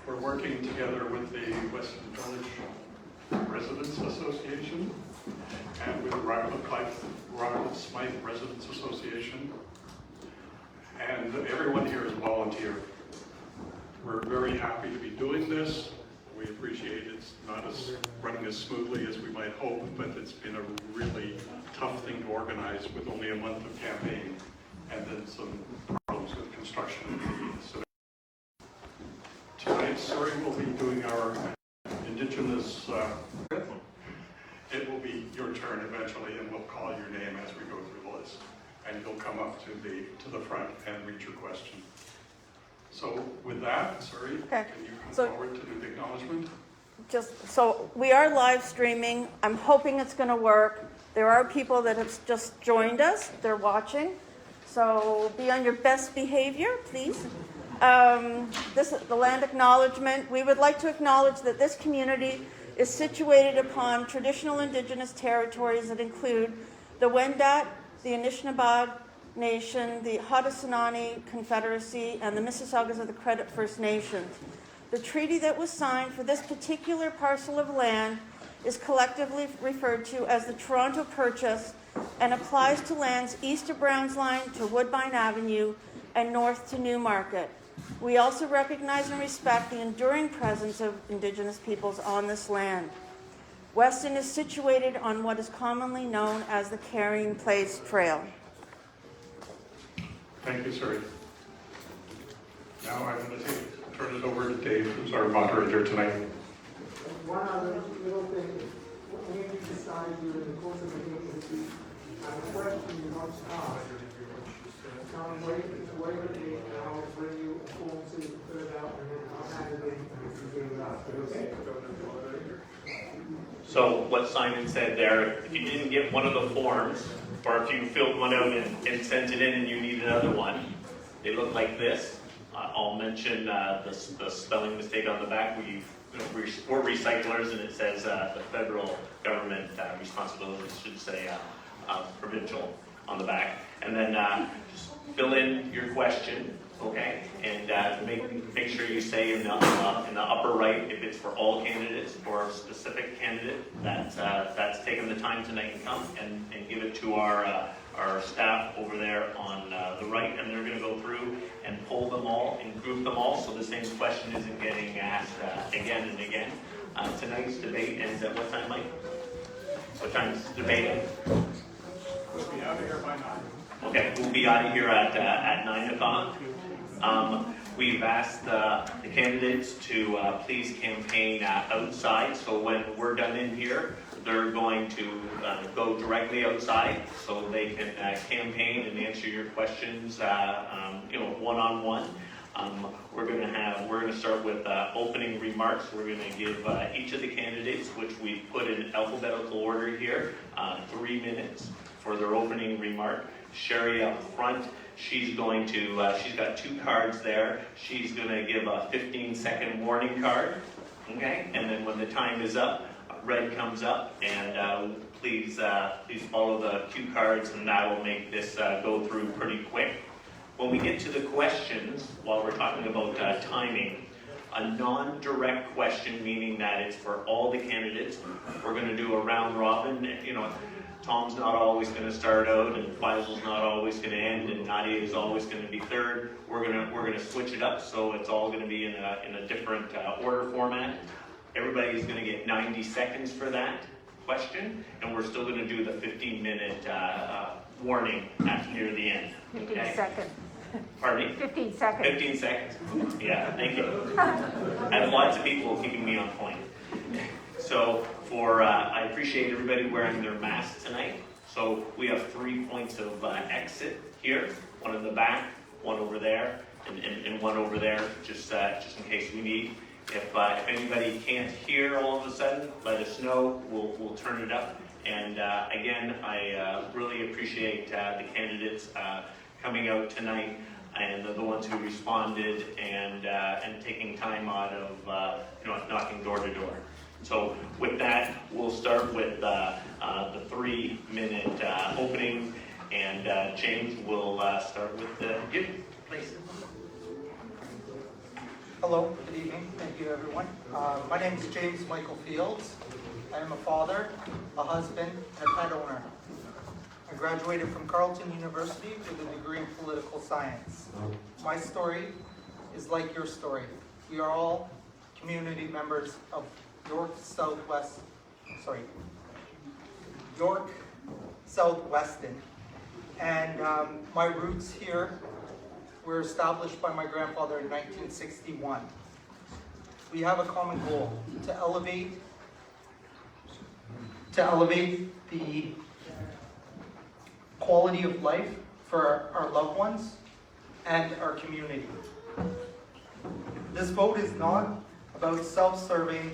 We're working together with the Weston Village Residents Association and with Ronald Smythe Residents Association. And everyone here is volunteer. We're very happy to be doing this. We appreciate it's not as running as smoothly as we might hope, but it's been a really tough thing to organize with only a month of campaign and then some problems with construction. So tonight, Surrey will be doing our Indigenous. It will be your turn eventually, and we'll call your name as we go through the list, and you'll come up to the front and read your question. So with that, Surrey, okay. Can you come forward to do the acknowledgement? So we are live streaming. I'm hoping it's going to work. There are people that have just joined us. They're watching. So be on your best behavior, please. This is the land acknowledgement. We would like to acknowledge that this community is situated upon traditional Indigenous territories that include the Wendat, the Anishinaabe Nation, the Haudenosaunee Confederacy, and the Mississaugas of the Credit First Nations. The treaty that was signed for this particular parcel of land is collectively referred to as the Toronto Purchase and applies to lands east of Browns Line to Woodbine Avenue and north to Newmarket. We also recognize and respect the enduring presence of Indigenous peoples on this land. Weston is situated on what is commonly known as the Carrying Place Trail. Thank you, Surrey. Now I'm going to turn it over to Dave, who's our moderator tonight. One other little thing, when you decide during the course of the meeting to have a question you want to ask, wait with me and I'll bring you a form so you can fill it out and then I'll hand it in and you can fill it out. Okay? So what Simon said there, if you didn't get one of the forms, or if you filled one out and sent it in and you need another one, they look like this. I'll mention the spelling mistake on the back. We're recyclers, and it says the federal government responsibility should say provincial on the back. And then just fill in your question, okay? And make sure you say in the upper right if it's for all candidates or a specific candidate that's taken the time tonight to come and give it to our staff over there on the right, and they're going to go through and pull them all and group them all so the same question isn't getting asked again and again. Tonight's debate ends at what time, Mike? What time is debating? We'll be out of here by 9. Okay, we'll be out of here at 9 o'clock. We've asked the candidates to please campaign outside, so when we're done in here, they're going to go directly outside so they can campaign and answer your questions, one-on-one. We're going to start with opening remarks. We're going to give each of the candidates, which we put in alphabetical order here, 3 minutes for their opening remark. Sherry up front, she's got 2 cards there. She's going to give a 15-second warning card, okay? And then when the time is up, red comes up, and please follow the cue cards, and that will make this go through pretty quick. When we get to the questions, while we're talking about timing, a non-direct question, meaning that it's for all the candidates. We're going to do a round robin. Tom's not always going to start out, and Faisal's not always going to end, and Nadia is always going to be third. We're going to switch it up, so it's all going to be in a different order format. Everybody's going to get 90 seconds for that question, and we're still going to do the 15-minute warning near the end. 15 seconds. Pardon me? 15 seconds. 15 seconds. Yeah, thank you. I have lots of people keeping me on point. So I appreciate everybody wearing their masks tonight. So we have 3 points of exit here, one in the back, one over there, and one over there, just in case we need. If anybody can't hear all of a sudden, let us know. We'll turn it up. And again, I really appreciate the candidates coming out tonight, and the ones who responded and taking time out of knocking door to door. So with that, we'll start with the 3-minute opening, and James will start with you, please. Hello, good evening. Thank you, everyone. My name is James Michael Fields. I am a father, a husband, and a pet owner. I graduated from Carleton University with a degree in political science. My story is like your story. We are all community members of York South Weston. And my roots here were established by my grandfather in 1961. We have a common goal, to elevate the quality of life for our loved ones and our community. This vote is not about self-serving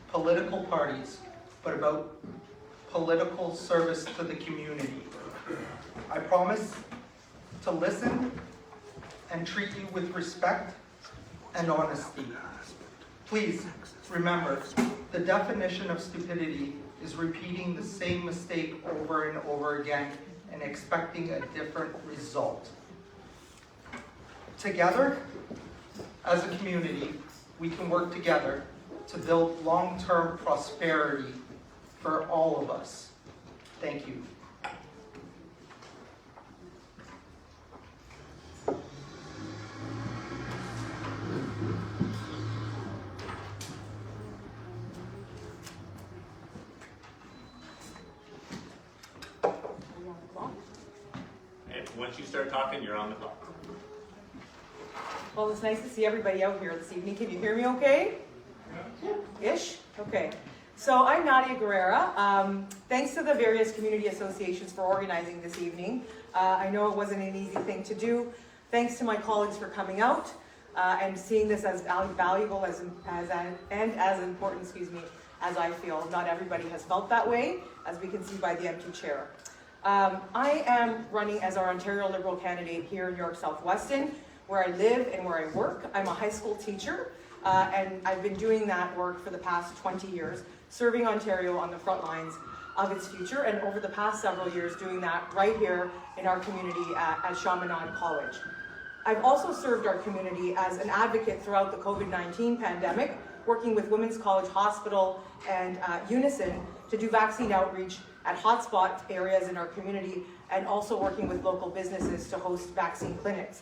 political parties, but about political service to the community. I promise to listen and treat you with respect and honesty. Please remember, the definition of stupidity is repeating the same mistake over and over again and expecting a different result. Together, as a community, we can work together to build long-term prosperity for all of us. Thank you. And once you start talking, you're on the clock. Well, it's nice to see everybody out here this evening. Can you hear me okay? Ish? Okay. So I'm Nadia Guerrera. Thanks to the various community associations for organizing this evening. I know it wasn't an easy thing to do. Thanks to my colleagues for coming out and seeing this as valuable and as important, as I feel. Not everybody has felt that way, as we can see by the empty chair. I am running as our Ontario Liberal candidate here in York South Weston, where I live and where I work. I'm a high school teacher, and I've been doing that work for the past 20 years, serving Ontario on the front lines of its future, and over the past several years doing that right here in our community at Chaminade College. I've also served our community as an advocate throughout the COVID-19 pandemic, working with Women's College Hospital and Unison to do vaccine outreach at hotspot areas in our community, and also working with local businesses to host vaccine clinics.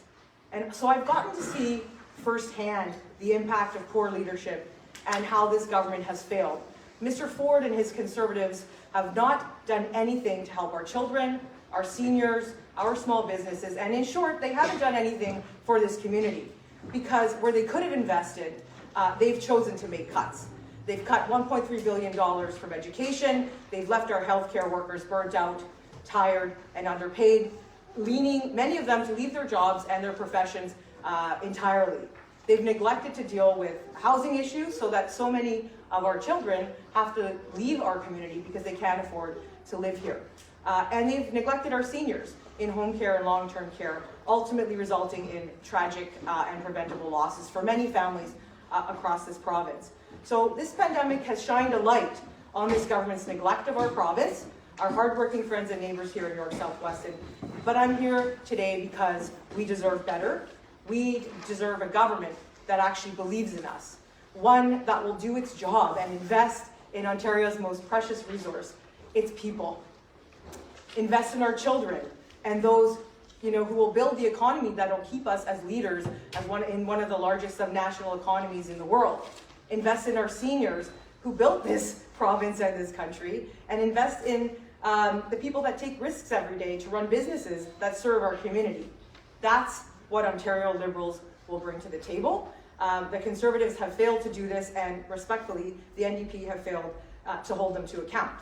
And so I've gotten to see firsthand the impact of poor leadership and how this government has failed. Mr. Ford and his Conservatives have not done anything to help our children, our seniors, our small businesses, and in short, they haven't done anything for this community, because where they could have invested, they've chosen to make cuts. They've cut $1.3 billion from education. They've left our healthcare workers burnt out, tired, and underpaid, leaning many of them to leave their jobs and their professions entirely. They've neglected to deal with housing issues so that so many of our children have to leave our community because they can't afford to live here. And they've neglected our seniors in home care and long-term care, ultimately resulting in tragic and preventable losses for many families across this province. So this pandemic has shined a light on this government's neglect of our province, our hardworking friends and neighbors here in York South Weston. But I'm here today because we deserve better. We deserve a government that actually believes in us, one that will do its job and invest in Ontario's most precious resource, its people. Invest in our children and those who will build the economy that will keep us as leaders in one of the largest subnational economies in the world. Invest in our seniors who built this province and this country, and invest in the people that take risks every day to run businesses that serve our community. That's what Ontario Liberals will bring to the table. The Conservatives have failed to do this, and respectfully, the NDP have failed to hold them to account.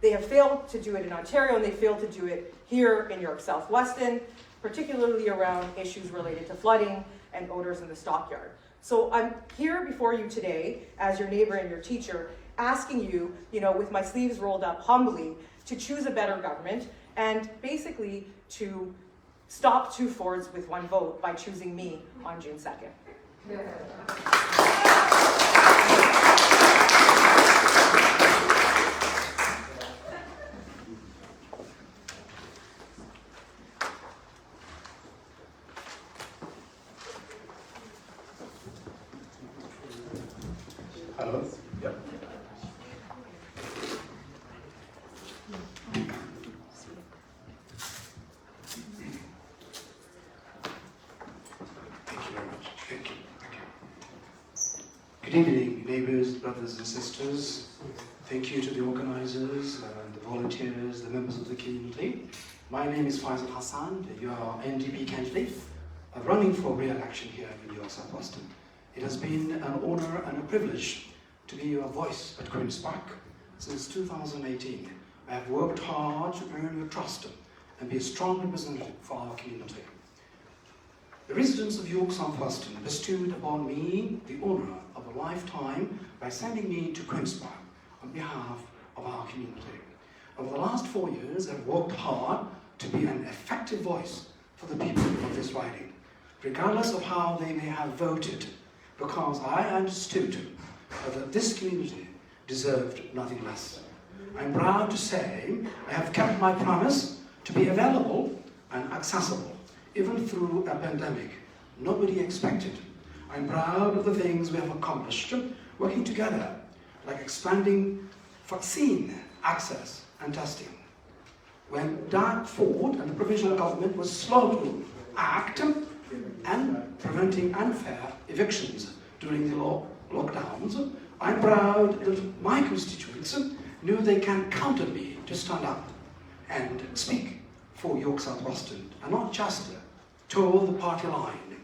They have failed to do it in Ontario, and they failed to do it here in York South Weston, particularly around issues related to flooding and odors in the stockyard. So I'm here before you today as your neighbor and your teacher, asking you, with my sleeves rolled up humbly, to choose a better government and basically to stop two Fords with one vote by choosing me on June 2nd. Hello? Yep. Thank you very much. Thank you. Thank you. Good evening, neighbours, brothers and sisters. Thank you to the organisers, the volunteers, the members of the community. My name is Faisal Hassan, your NDP candidate, running for re-election here in New York South Weston. It has been an honour and a privilege to be your voice at Queen's Park since 2018. I have worked hard to earn your trust and be a strong representative for our community. The residents of York South Weston bestowed upon me the honour of a lifetime by sending me to Queen's Park on behalf of our community. Over the last 4 years, I've worked hard to be an effective voice for the people of this riding, regardless of how they may have voted, because I understood that this community deserved nothing less. I'm proud to say I have kept my promise to be available and accessible, even through a pandemic nobody expected. I'm proud of the things we have accomplished, working together, like expanding vaccine access and testing. When Doug Ford and the provincial government was slow to act and preventing unfair evictions during the lockdowns, I'm proud that my constituents knew they can count on me to stand up and speak for York South Weston, and not just toe the party line.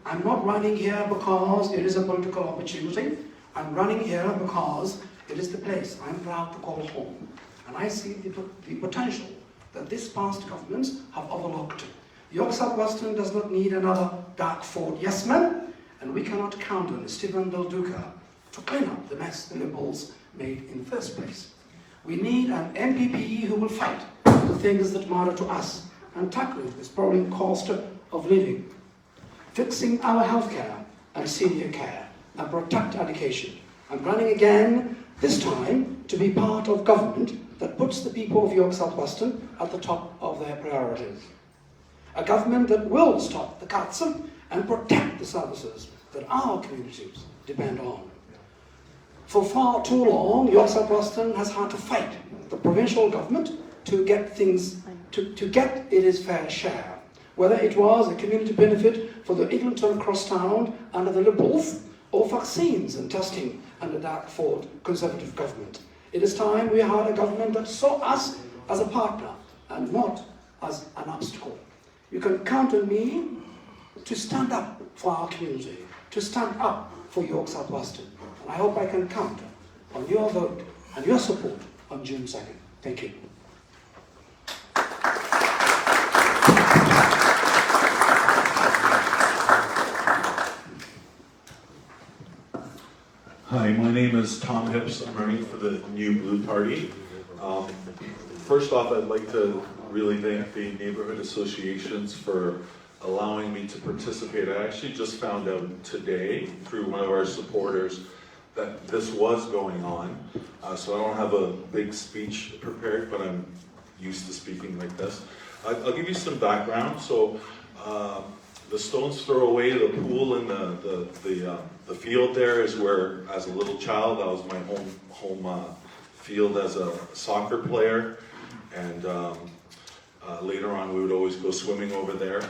I'm not running here because it is a political opportunity. I'm running here because it is the place I'm proud to call home. And I see the potential that this past governments have overlooked. York South Weston does not need another Doug Ford yes man, and we cannot count on Stephen Del Duca to clean up the mess the Liberals made in the first place. We need an MPP who will fight the things that matter to us and tackle this sprawling cost of living, fixing our healthcare and senior care, and protect education. I'm running again, this time, to be part of government that puts the people of York South Weston at the top of their priorities. A government that will stop the cuts and protect the services that our communities depend on. For far too long, York South Weston has had to fight the provincial government to get things, to get its fair share. Whether it was a community benefit for the Eglinton Crosstown under the Liberals, or vaccines and testing under Doug Ford Conservative government. It is time we had a government that saw us as a partner and not as an obstacle. You can count on me to stand up for our community, to stand up for York South Weston. And I hope I can count on your vote and your support on June 2nd. Thank you. Hi, my name is Tom Hips. I'm running for the New Blue Party. First off, I'd like to really thank the neighborhood associations for allowing me to participate. I actually just found out today through one of our supporters that this was going on. So I don't have a big speech prepared, but I'm used to speaking like this. I'll give you some background. So the stone's throw away, the pool in the field there is where, as a little child, that was my home field as a soccer player, and later on we would always go swimming over there.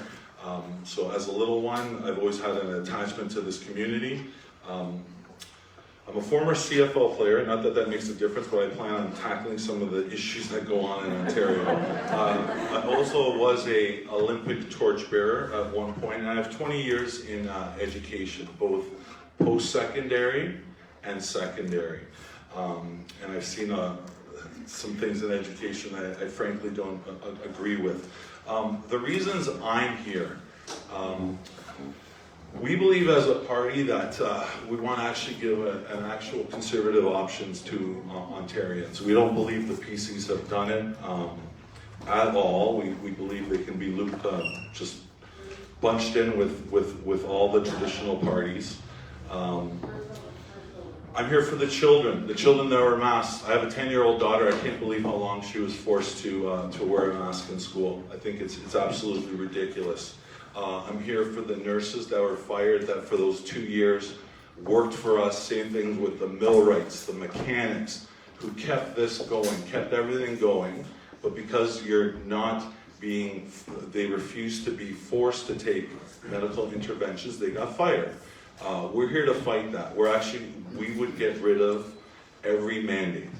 So as a little one, I've always had an attachment to this community. I'm a former CFL player, not that that makes a difference, but I plan on tackling some of the issues that go on in Ontario. I also was an Olympic torchbearer at one point, and I have 20 years in education, both post-secondary and secondary. And I've seen some things in education that I frankly don't agree with. The reasons I'm here, we believe as a party that we want to actually give an actual conservative options to Ontarians. We don't believe the PCs have done it at all. We believe they can be looped, just bunched in with all the traditional parties. I'm here for the children that wear masks. I have a 10-year-old daughter. I can't believe how long she was forced to wear a mask in school. I think it's absolutely ridiculous. I'm here for the nurses that were fired, that for those 2 years worked for us, same things with the millwrights, the mechanics, who kept this going, kept everything going, but because you're not being, they refused to be forced to take medical interventions, they got fired. We're here to fight that. We would get rid of every mandate,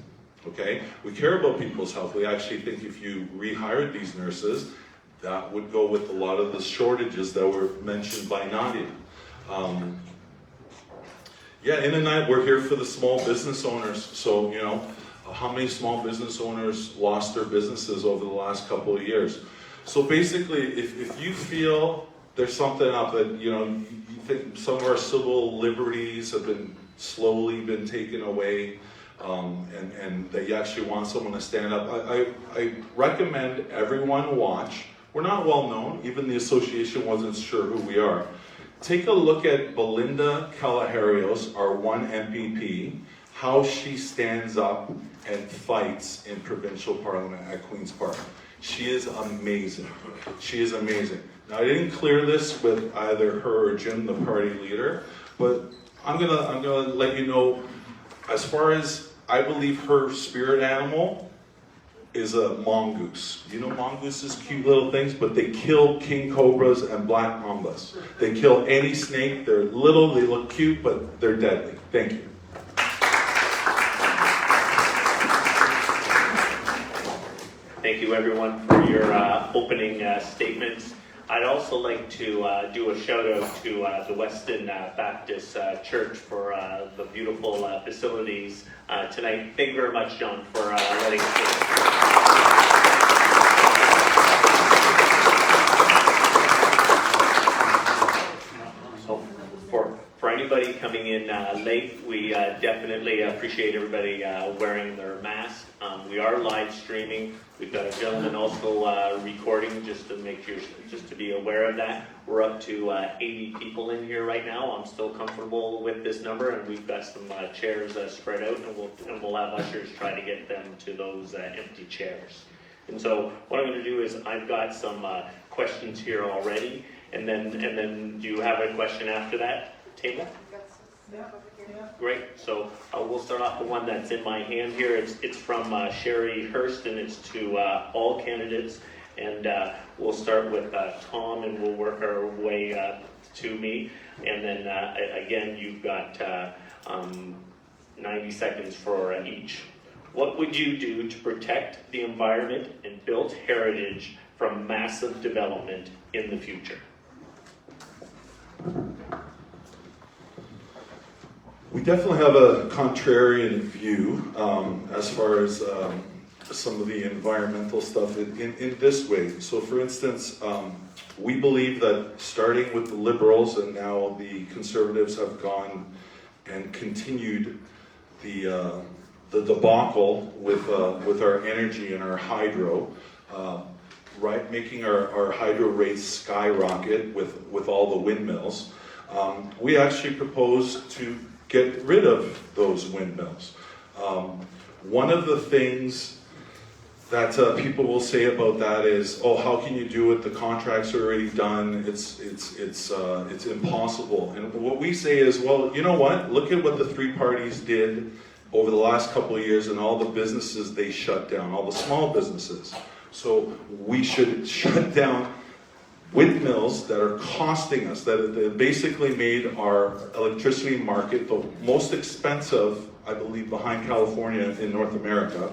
okay? We care about people's health. We actually think if you rehired these nurses, that would go with a lot of the shortages that were mentioned by Nadia. Yeah, in a night, we're here for the small business owners. So, you know, how many small business owners lost their businesses over the last couple of years? So basically, if you feel there's something up that, you know, you think some of our civil liberties have been slowly been taken away, and that you actually want someone to stand up, I recommend everyone watch. We're not well known, even the association wasn't sure who we are. Take a look at Belinda Kalaharios, our one MPP, how she stands up and fights in provincial parliament at Queen's Park. She is amazing. She is amazing. Now, I didn't clear this with either her or Jim, the party leader, but I'm gonna let you know, as far as I believe her spirit animal is a mongoose. You know mongooses, cute little things, but they kill king cobras and black mambas. They kill any snake. They're little, they look cute, but they're deadly. Thank you. Thank you, everyone, for your opening statements. I'd also like to do a shout out to the Weston Baptist Church for the beautiful facilities tonight. Thank you very much, John, for letting us do. For anybody coming in late, we definitely appreciate everybody wearing their mask. We are live streaming. We've got a gentleman also recording, just to make sure, just to be aware of that. We're up to 80 people in here right now. I'm still comfortable with this number, and we've got some chairs spread out, and we'll have ushers try to get them to those empty chairs. And so what I'm going to do is I've got some questions here already, and then do you have a question after that? Table? Yeah. Great. So we'll start off the one that's in my hand here. It's from Sherry Hurst, and it's to all candidates. And we'll start with Tom, and we'll work our way to me. And then again, you've got 90 seconds for each. What would you do to protect the environment and built heritage from massive development in the future? We definitely have a contrarian view as far as some of the environmental stuff in this way. So for instance, we believe that starting with the Liberals and now the Conservatives have gone and continued the debacle with our energy and our hydro, right, making our hydro rates skyrocket with all the windmills. We actually propose to get rid of those windmills. One of the things that people will say about that is, oh, how can you do it? The contracts are already done. It's impossible. And what we say is, well, you know what? Look at what the three parties did over the last couple of years and all the businesses they shut down, all the small businesses. So we should shut down windmills that are costing us, that basically made our electricity market the most expensive, I believe, behind California in North America,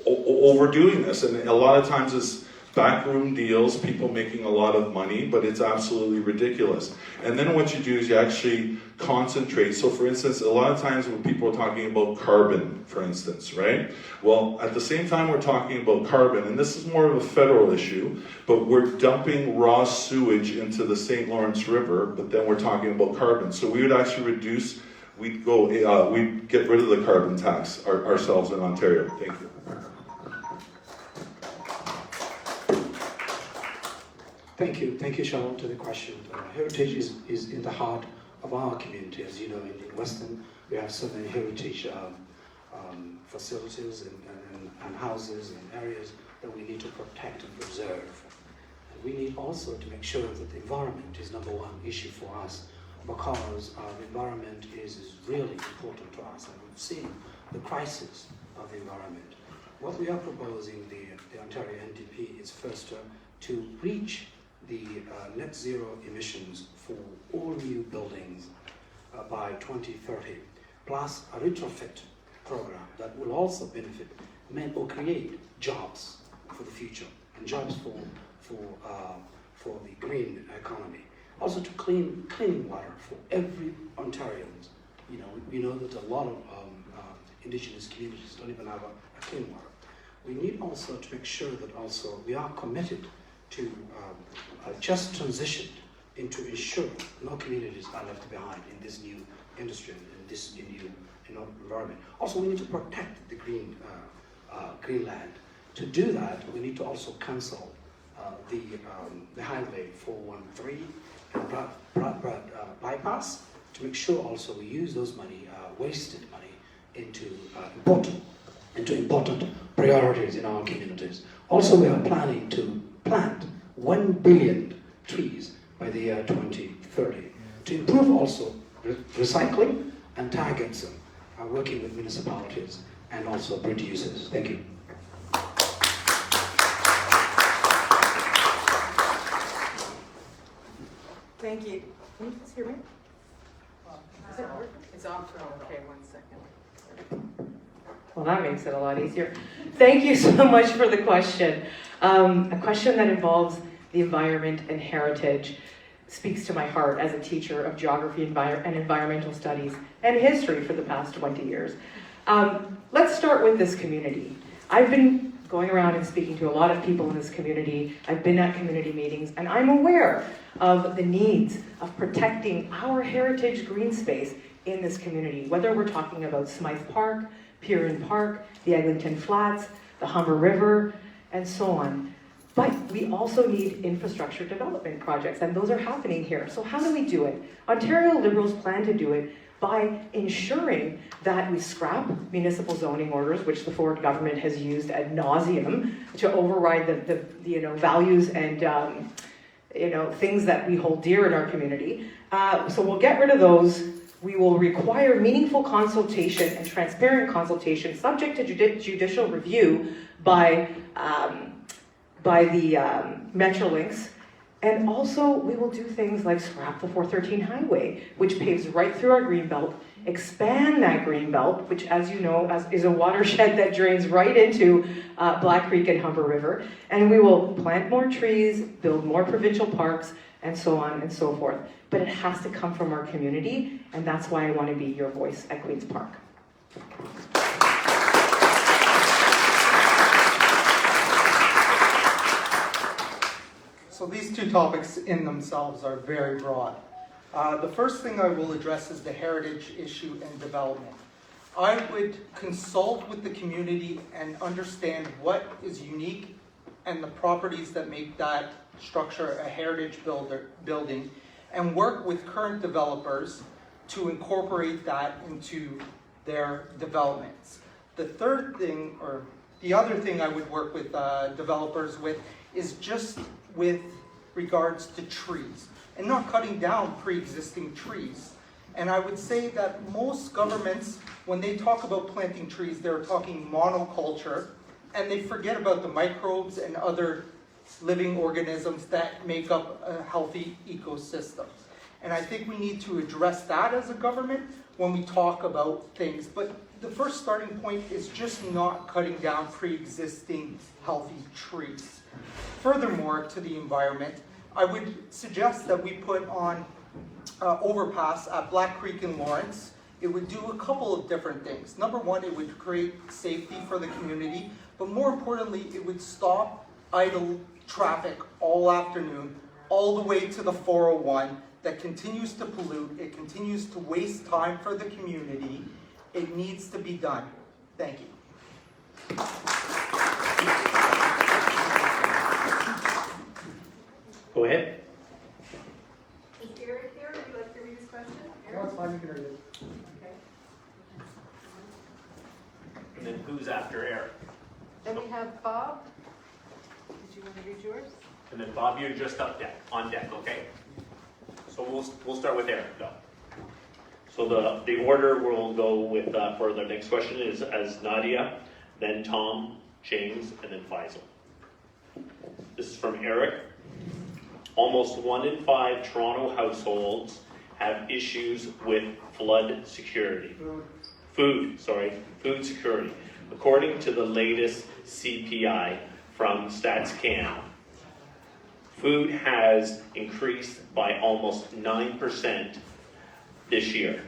overdoing this. And a lot of times it's backroom deals, people making a lot of money, but it's absolutely ridiculous. And then what you do is you actually concentrate. So for instance, a lot of times when people are talking about carbon, for instance, right? Well, at the same time we're talking about carbon, and this is more of a federal issue, but we're dumping raw sewage into the St. Lawrence River, but then we're talking about carbon. So we would actually reduce, we'd get rid of the carbon tax ourselves in Ontario. Thank you. Thank you, Sharon, to the question. Heritage is in the heart of our community. As you know, in Weston, we have so many heritage facilities and houses and areas that we need to protect and preserve. And we need also to make sure that the environment is number one issue for us. because the environment is really important to us, and we've seen the crisis of the environment. What we are proposing, the Ontario NDP, is first to reach the net zero emissions for all new buildings by 2030, plus a retrofit program that will also benefit men or create jobs for the future and jobs for the green economy. Also to clean water for every Ontarian. You know, we know that a lot of Indigenous communities don't even have a clean water. We need also to make sure that also we are committed to a just transition into ensure no communities are left behind in this new industry and this new environment. Also, we need to protect the green land. To do that, we need to also cancel the highway 413 and Broad bypass to make sure also we use those money, wasted money, into important priorities in our communities. Also, we are planning to plant 1 billion trees by the year 2030 to improve also recycling and targets working with municipalities and also producers. Thank you. Thank you. Can you just hear me? Is it working? It's off. Oh, okay, 1 second. Well, that makes it a lot easier. Thank you so much for the question. A question that involves the environment and heritage speaks to my heart as a teacher of geography and environmental studies and history for the past 20 years. Let's start with this community. I've been going around and speaking to a lot of people in this community. I've been at community meetings, and I'm aware of the needs of protecting our heritage green space in this community, whether we're talking about Smythe Park, Piran Park, the Eglinton Flats, the Humber River, and so on. But we also need infrastructure development projects, and those are happening here. So how do we do it? Ontario Liberals plan to do it by ensuring that we scrap municipal zoning orders, which the Ford government has used ad nauseum to override the values and things that we hold dear in our community. So we'll get rid of those. We will require meaningful consultation and transparent consultation, subject to judicial review by the Metrolinx. And also, we will do things like scrap the 413 highway, which paves right through our greenbelt, expand that greenbelt, which, as you know, is a watershed that drains right into Black Creek and Humber River. And we will plant more trees, build more provincial parks, and so on and so forth. But it has to come from our community, and that's why I want to be your voice at Queen's Park. So these two topics in themselves are very broad. The first thing I will address is the heritage issue and development. I would consult with the community and understand what is unique and the properties that make that structure a heritage building, and work with current developers to incorporate that into their developments. The other thing I would work with developers with is just with regards to trees and not cutting down pre-existing trees. And I would say that most governments, when they talk about planting trees, they're talking monoculture, and they forget about the microbes and other living organisms that make up a healthy ecosystem. And I think we need to address that as a government when we talk about things. But the first starting point is just not cutting down pre-existing healthy trees. Furthermore, to the environment, I would suggest that we put on overpass at Black Creek and Lawrence. It would do a couple of different things. Number one, it would create safety for the community, but more importantly, it would stop idle traffic all afternoon, all the way to the 401 that continues to pollute. It continues to waste time for the community. It needs to be done. Thank you. Go ahead. Is Eric here? Would you like to read his question? No, it's fine, you can read it. Okay. And then who's after Eric? Then we have Bob. Did you want to read yours? And then Bob, you're just on deck, okay? So we'll start with Eric, though. So the order we'll go with for the next question is as Nadia, then Tom, James, and then Faisal. This is from Eric. Almost 1 in 5 Toronto households have issues with flood security. Food security. According to the latest CPI from StatsCan, food has increased by almost 9%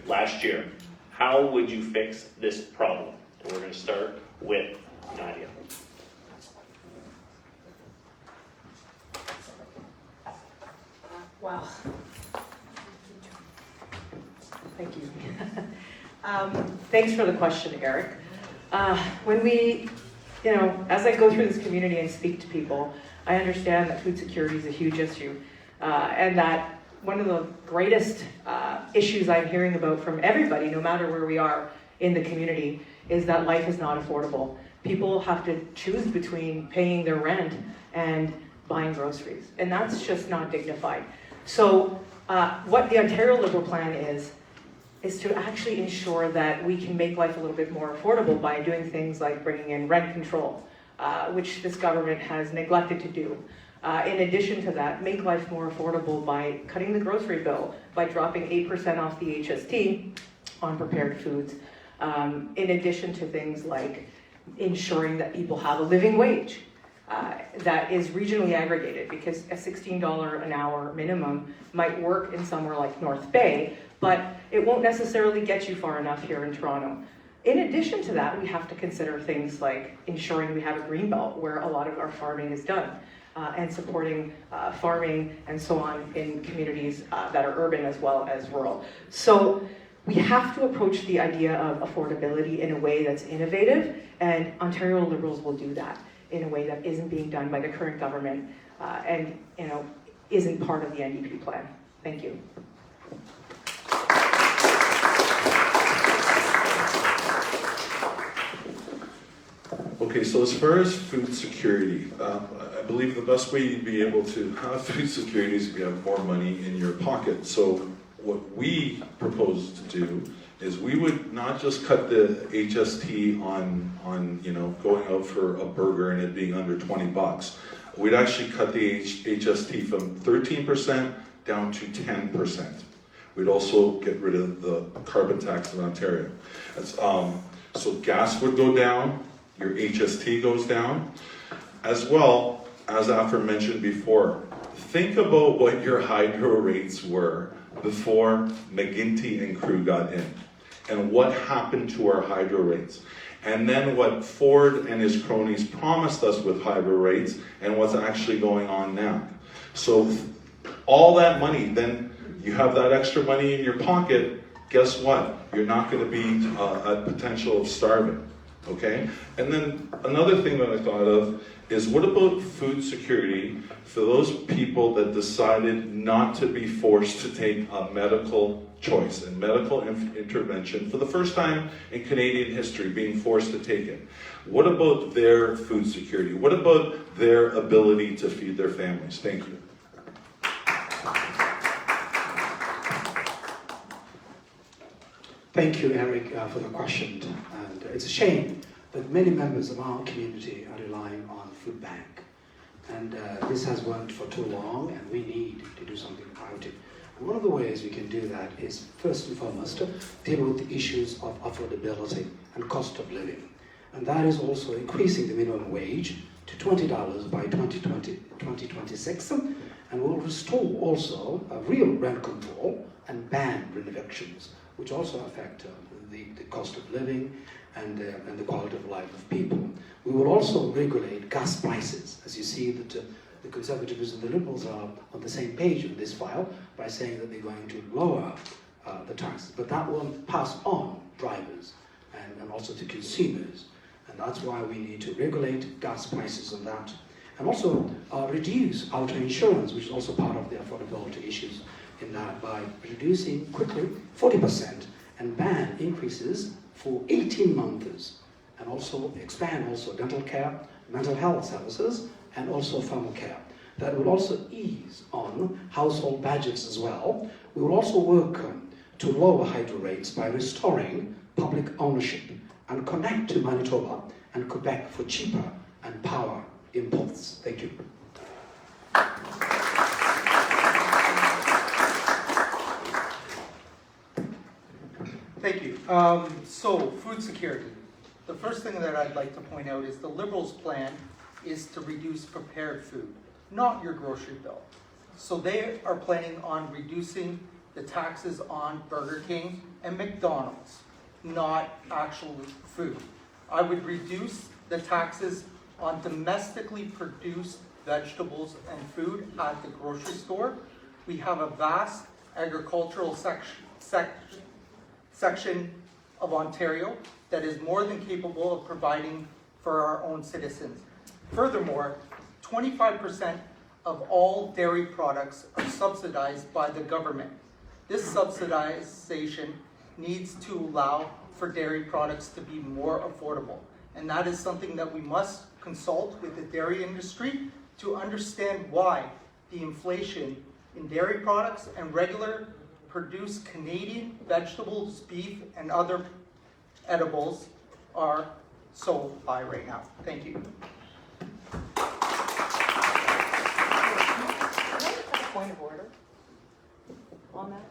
last year. How would you fix this problem? And we're going to start with Nadia. Wow. Thank you. Thanks for the question, Eric. When we, as I go through this community and speak to people, I understand that food security is a huge issue, and that one of the greatest issues I'm hearing about from everybody, no matter where we are in the community, is that life is not affordable. People have to choose between paying their rent and buying groceries, and that's just not dignified. So what the Ontario Liberal plan is to actually ensure that we can make life a little bit more affordable by doing things like bringing in rent control, which this government has neglected to do. In addition to that, make life more affordable by cutting the grocery bill, by dropping 8% off the HST on prepared foods, in addition to things like ensuring that people have a living wage that is regionally aggregated, because a $16 an hour minimum might work in somewhere like North Bay, but it won't necessarily get you far enough here in Toronto. In addition to that, we have to consider things like ensuring we have a green belt where a lot of our farming is done, and supporting farming and so on in communities that are urban as well as rural. So we have to approach the idea of affordability in a way that's innovative, and Ontario Liberals will do that in a way that isn't being done by the current government and isn't part of the NDP plan. Thank you. Okay, so as far as food security, I believe the best way you'd be able to have food security is if you have more money in your pocket. So what we propose to do is we would not just cut the HST on going out for a burger and it being under 20 bucks. We'd actually cut the HST from 13% down to 10%. We'd also get rid of the carbon tax in Ontario. So gas would go down, your HST goes down. As well, as aforementioned before, think about what your hydro rates were before McGuinty and crew got in, and what happened to our hydro rates. And then what Ford and his cronies promised us with hydro rates, and what's actually going on now. So all that money, then you have that extra money in your pocket, guess what? You're not going to be at potential of starving. Okay? And then another thing that I thought of is, what about food security for those people that decided not to be forced to take a medical choice and medical intervention for the first time in Canadian history, being forced to take it? What about their food security? What about their ability to feed their families? Thank you. Thank you, Eric, for the question. And it's a shame that many members of our community are relying on food bank. And this has went for too long, and we need to do something about it. And one of the ways we can do that is, first and foremost, to deal with the issues of affordability and cost of living. And that is also increasing the minimum wage to $20 by 2026, and will restore also a real rent control and ban rent evictions, which also affect the cost of living and the quality of life of people. We will also regulate gas prices, as you see that the Conservatives and the Liberals are on the same page in this file by saying that they're going to lower the taxes, but that won't pass on drivers and also to consumers, and that's why we need to regulate gas prices on that, and also reduce auto insurance, which is also part of the affordability issues in that, by reducing quickly 40% and ban increases for 18 months, and also expand also dental care, mental health services, and also thermal care. that will also ease on household budgets as well. We will also work to lower hydro rates by restoring public ownership and connect to Manitoba and Quebec for cheaper and power imports. Thank you. Thank you. So, food security. The first thing that I'd like to point out is the Liberals' plan is to reduce prepared food, not your grocery bill. So they are planning on reducing the taxes on Burger King and McDonald's, not actual food. I would reduce the taxes on domestically produced vegetables and food at the grocery store. We have a vast agricultural section of Ontario that is more than capable of providing for our own citizens. Furthermore, 25% of all dairy products are subsidized by the government. This subsidization needs to allow for dairy products to be more affordable. And that is something that we must consult with the dairy industry to understand why the inflation in dairy products and regular produced Canadian vegetables, beef, and other edibles are so high right now. Thank you. Point of order on that?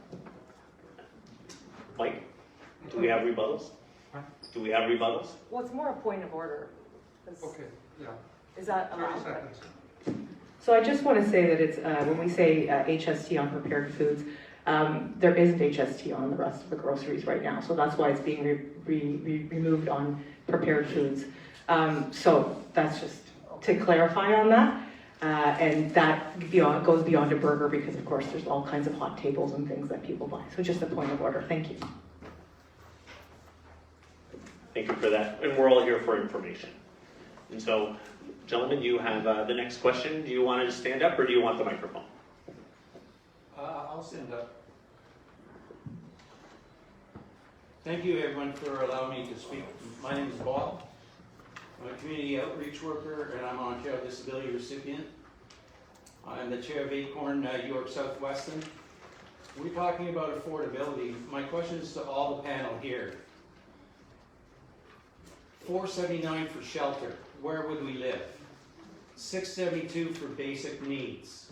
Mike, do we have rebuttals? Do we have rebuttals? Well, it's more a point of order. Okay, yeah. Is that 30 allowed? seconds. So I just want to say that it's, when we say HST on prepared foods, there isn't HST on the rest of the groceries right now. So that's why it's being removed on prepared foods. So that's just to clarify on that. And that goes beyond a burger because, of course, there's all kinds of hot tables and things that people buy. So just a point of order. Thank you. Thank you for that. And we're all here for information. And so, gentlemen, you have the next question. Do you want to stand up or do you want the microphone? I'll stand up. Thank you, everyone, for allowing me to speak. My name is Bob. I'm a community outreach worker, and I'm an Ontario Disability recipient. I'm the chair of Acorn York South Weston. We're talking about affordability. My question is to all the panel here. $4.79 for shelter. Where would we live? $6.72 for basic needs.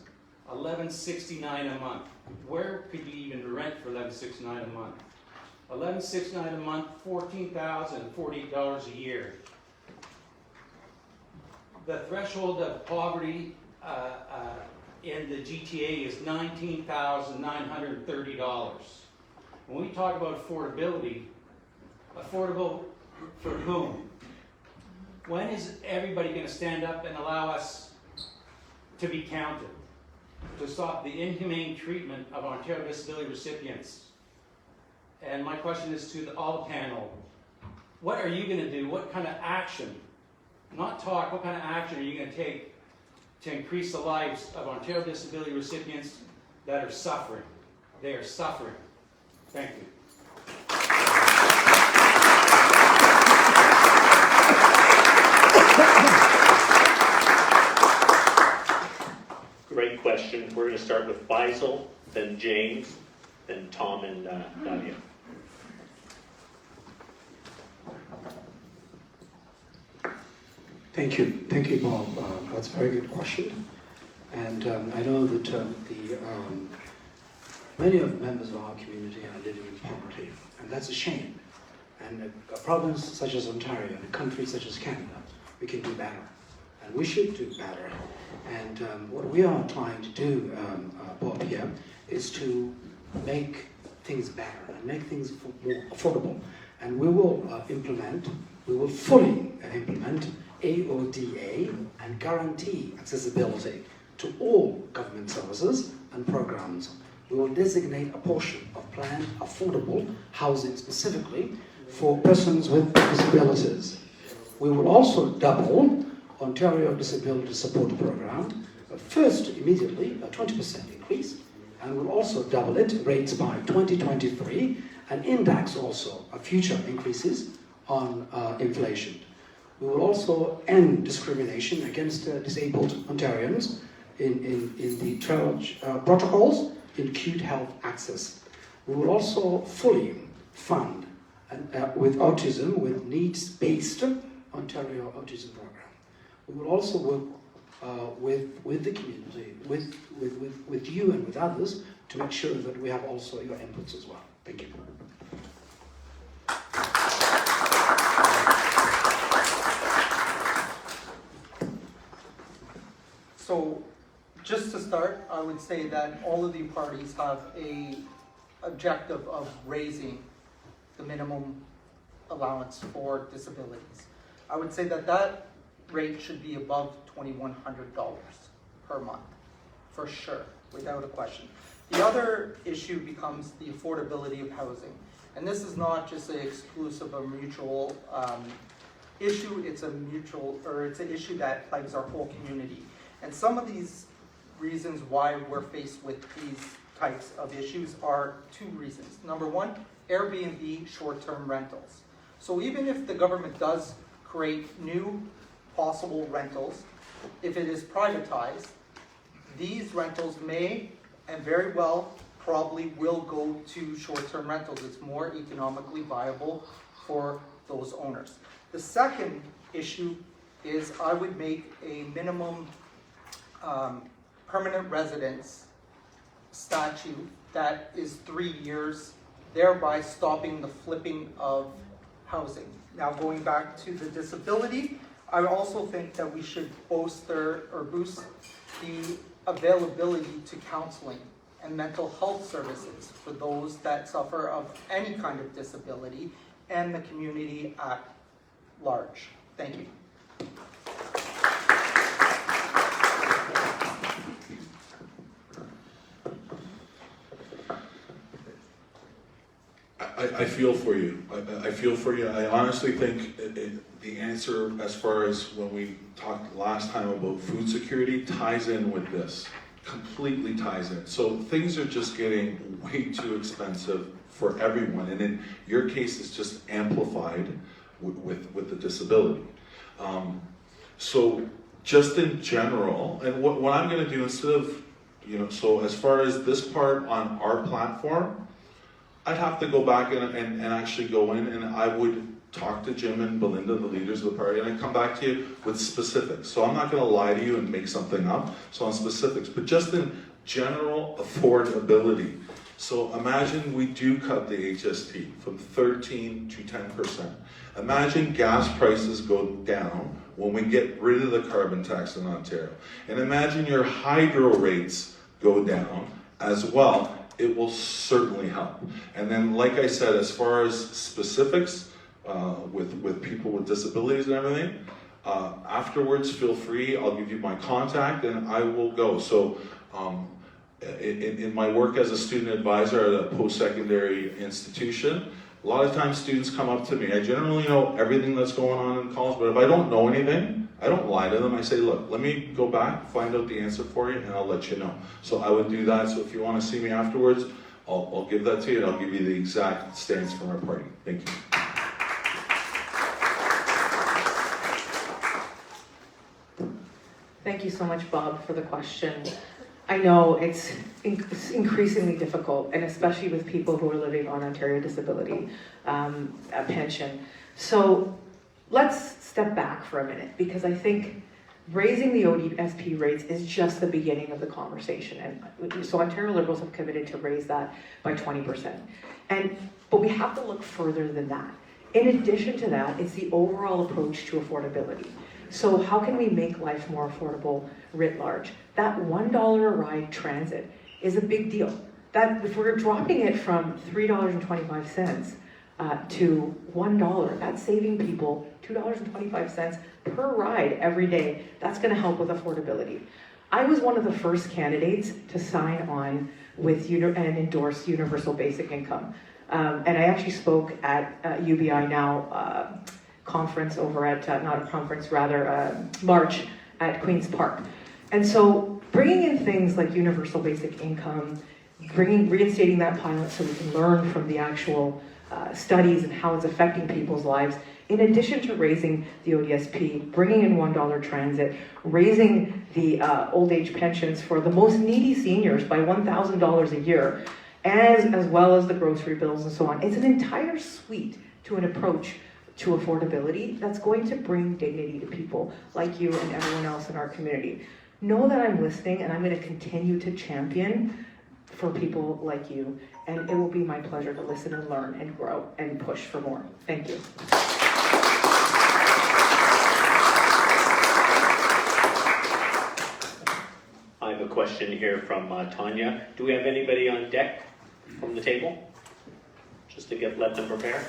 $11.69 a month. Where could you even rent for $11.69 a month? $11.69 a month, $14,048 a year. The threshold of poverty in the GTA is $19,930. When we talk about affordability, affordable for whom? When is everybody going to stand up and allow us to be counted? To stop the inhumane treatment of Ontario Disability recipients? And my question is to all the panel. What are you going to do? What kind of action? Not talk, what kind of action are you going to take to increase the lives of Ontario Disability recipients that are suffering? They are suffering. Thank you. Great question. We're going to start with Faisal, then James, then Tom and Nadia. Thank you, Bob. That's a very good question. And I know that many of the members of our community are living in poverty, and that's a shame. And a province such as Ontario, and a country such as Canada, we can do better, and we should do better. And what we are trying to do, Bob, here, is to make things better and make things more affordable. And we will fully implement AODA and guarantee accessibility to all government services and programs. We will designate a portion of planned affordable housing specifically for persons with disabilities. We will also double Ontario Disability Support Program, first immediately a 20% increase, and we'll also double it rates by 2023 and index also future increases on inflation. We will also end discrimination against disabled Ontarians in the protocols in acute health access. We will also fully fund with autism, with needs-based Ontario Autism Program. We will also work with the community, with you and with others to make sure that we have also your inputs as well. Thank you. So, just to start, I would say that all of the parties have a objective of raising the minimum allowance for disabilities. I would say that that rate should be above $2,100 per month, for sure, without a question. The other issue becomes the affordability of housing. And this is not just an exclusive or mutual issue, it's an issue that plagues our whole community. And some of these reasons why we're faced with these types of issues are two reasons. Number one, Airbnb short-term rentals. So even if the government does create new possible rentals, if it is privatized, these rentals may and very well probably will go to short-term rentals. It's more economically viable for those owners. The second issue is I would make a minimum permanent residence statute that is 3 years, thereby stopping the flipping of housing. Now going back to the disability, I also think that we should boost the availability to counseling and mental health services for those that suffer of any kind of disability and the community at large. Thank you. I feel for you. I feel for you. I honestly think the answer, as far as when we talked last time about food security, ties in with this. Completely ties in. So things are just getting way too expensive for everyone, and in your case, it's just amplified with the disability. So just in general, and what I'm going to do instead of, so as far as this part on our platform, I'd have to go back and actually go in, and I would talk to Jim and Belinda, the leaders of the party, and I'd come back to you with specifics. So I'm not going to lie to you and make something up, so on specifics, but just in general affordability. So imagine we do cut the HST from 13 to 10%. Imagine gas prices go down when we get rid of the carbon tax in Ontario. And imagine your hydro rates go down as well. It will certainly help. And then, like I said, as far as specifics with people with disabilities and everything, afterwards, feel free. I'll give you my contact, and I will go. So, in my work as a student advisor at a post-secondary institution, a lot of times students come up to me. I generally know everything that's going on in college, but if I don't know anything, I don't lie to them. I say, look, let me go back, find out the answer for you, and I'll let you know. So I would do that. So if you want to see me afterwards, I'll give that to you, and I'll give you the exact stance from our party. Thank you. Thank you so much, Bob, for the question. I know it's increasingly difficult, and especially with people who are living on Ontario disability pension. So let's step back for a minute, because I think raising the ODSP rates is just the beginning of the conversation. And so Ontario Liberals have committed to raise that by 20%. But we have to look further than that. In addition to that, it's the overall approach to affordability. So how can we make life more affordable writ large? That $1 a ride transit is a big deal. That if we're dropping it from $3.25 to $1, that's saving people $2.25 per ride every day. That's going to help with affordability. I was one of the first candidates to sign on with and endorse universal basic income. And I actually spoke at UBI Now conference over at, not a conference, rather march at Queen's Park. And so bringing in things like universal basic income reinstating that pilot so we can learn from the actual studies and how it's affecting people's lives, in addition to raising the ODSP, bringing in $1 transit, raising the old age pensions for the most needy seniors by $1,000 a year, as well as the grocery bills and so on. It's an entire suite to an approach to affordability that's going to bring dignity to people like you and everyone else in our community. Know that I'm listening, and I'm going to continue to champion for people like you, and it will be my pleasure to listen and learn and grow and push for more. Thank you. I have a question here from Tanya. Do we have anybody on deck from the table? Just to let them prepare.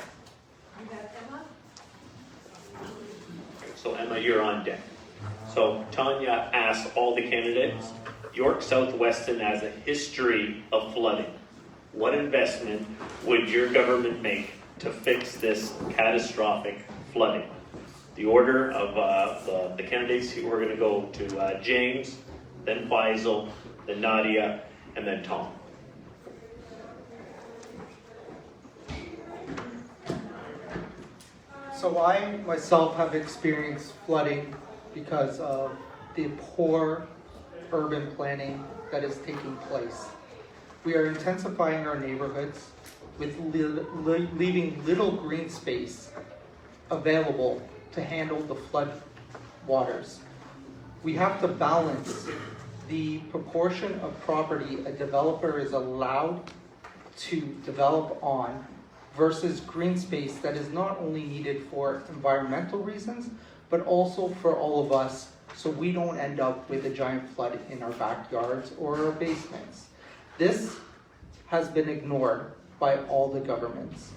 So Emma, you're on deck. So Tanya asked all the candidates, York South Weston has a history of flooding. What investment would your government make to fix this catastrophic flooding? The order of the candidates, we're going to go to James, then Faisal, then Nadia, and then Tom. So I myself have experienced flooding because of the poor urban planning that is taking place. We are intensifying our neighborhoods with leaving little green space available to handle the flood waters. We have to balance the proportion of property a developer is allowed to develop on versus green space that is not only needed for environmental reasons, but also for all of us, so we don't end up with a giant flood in our backyards or our basements. This has been ignored by all the governments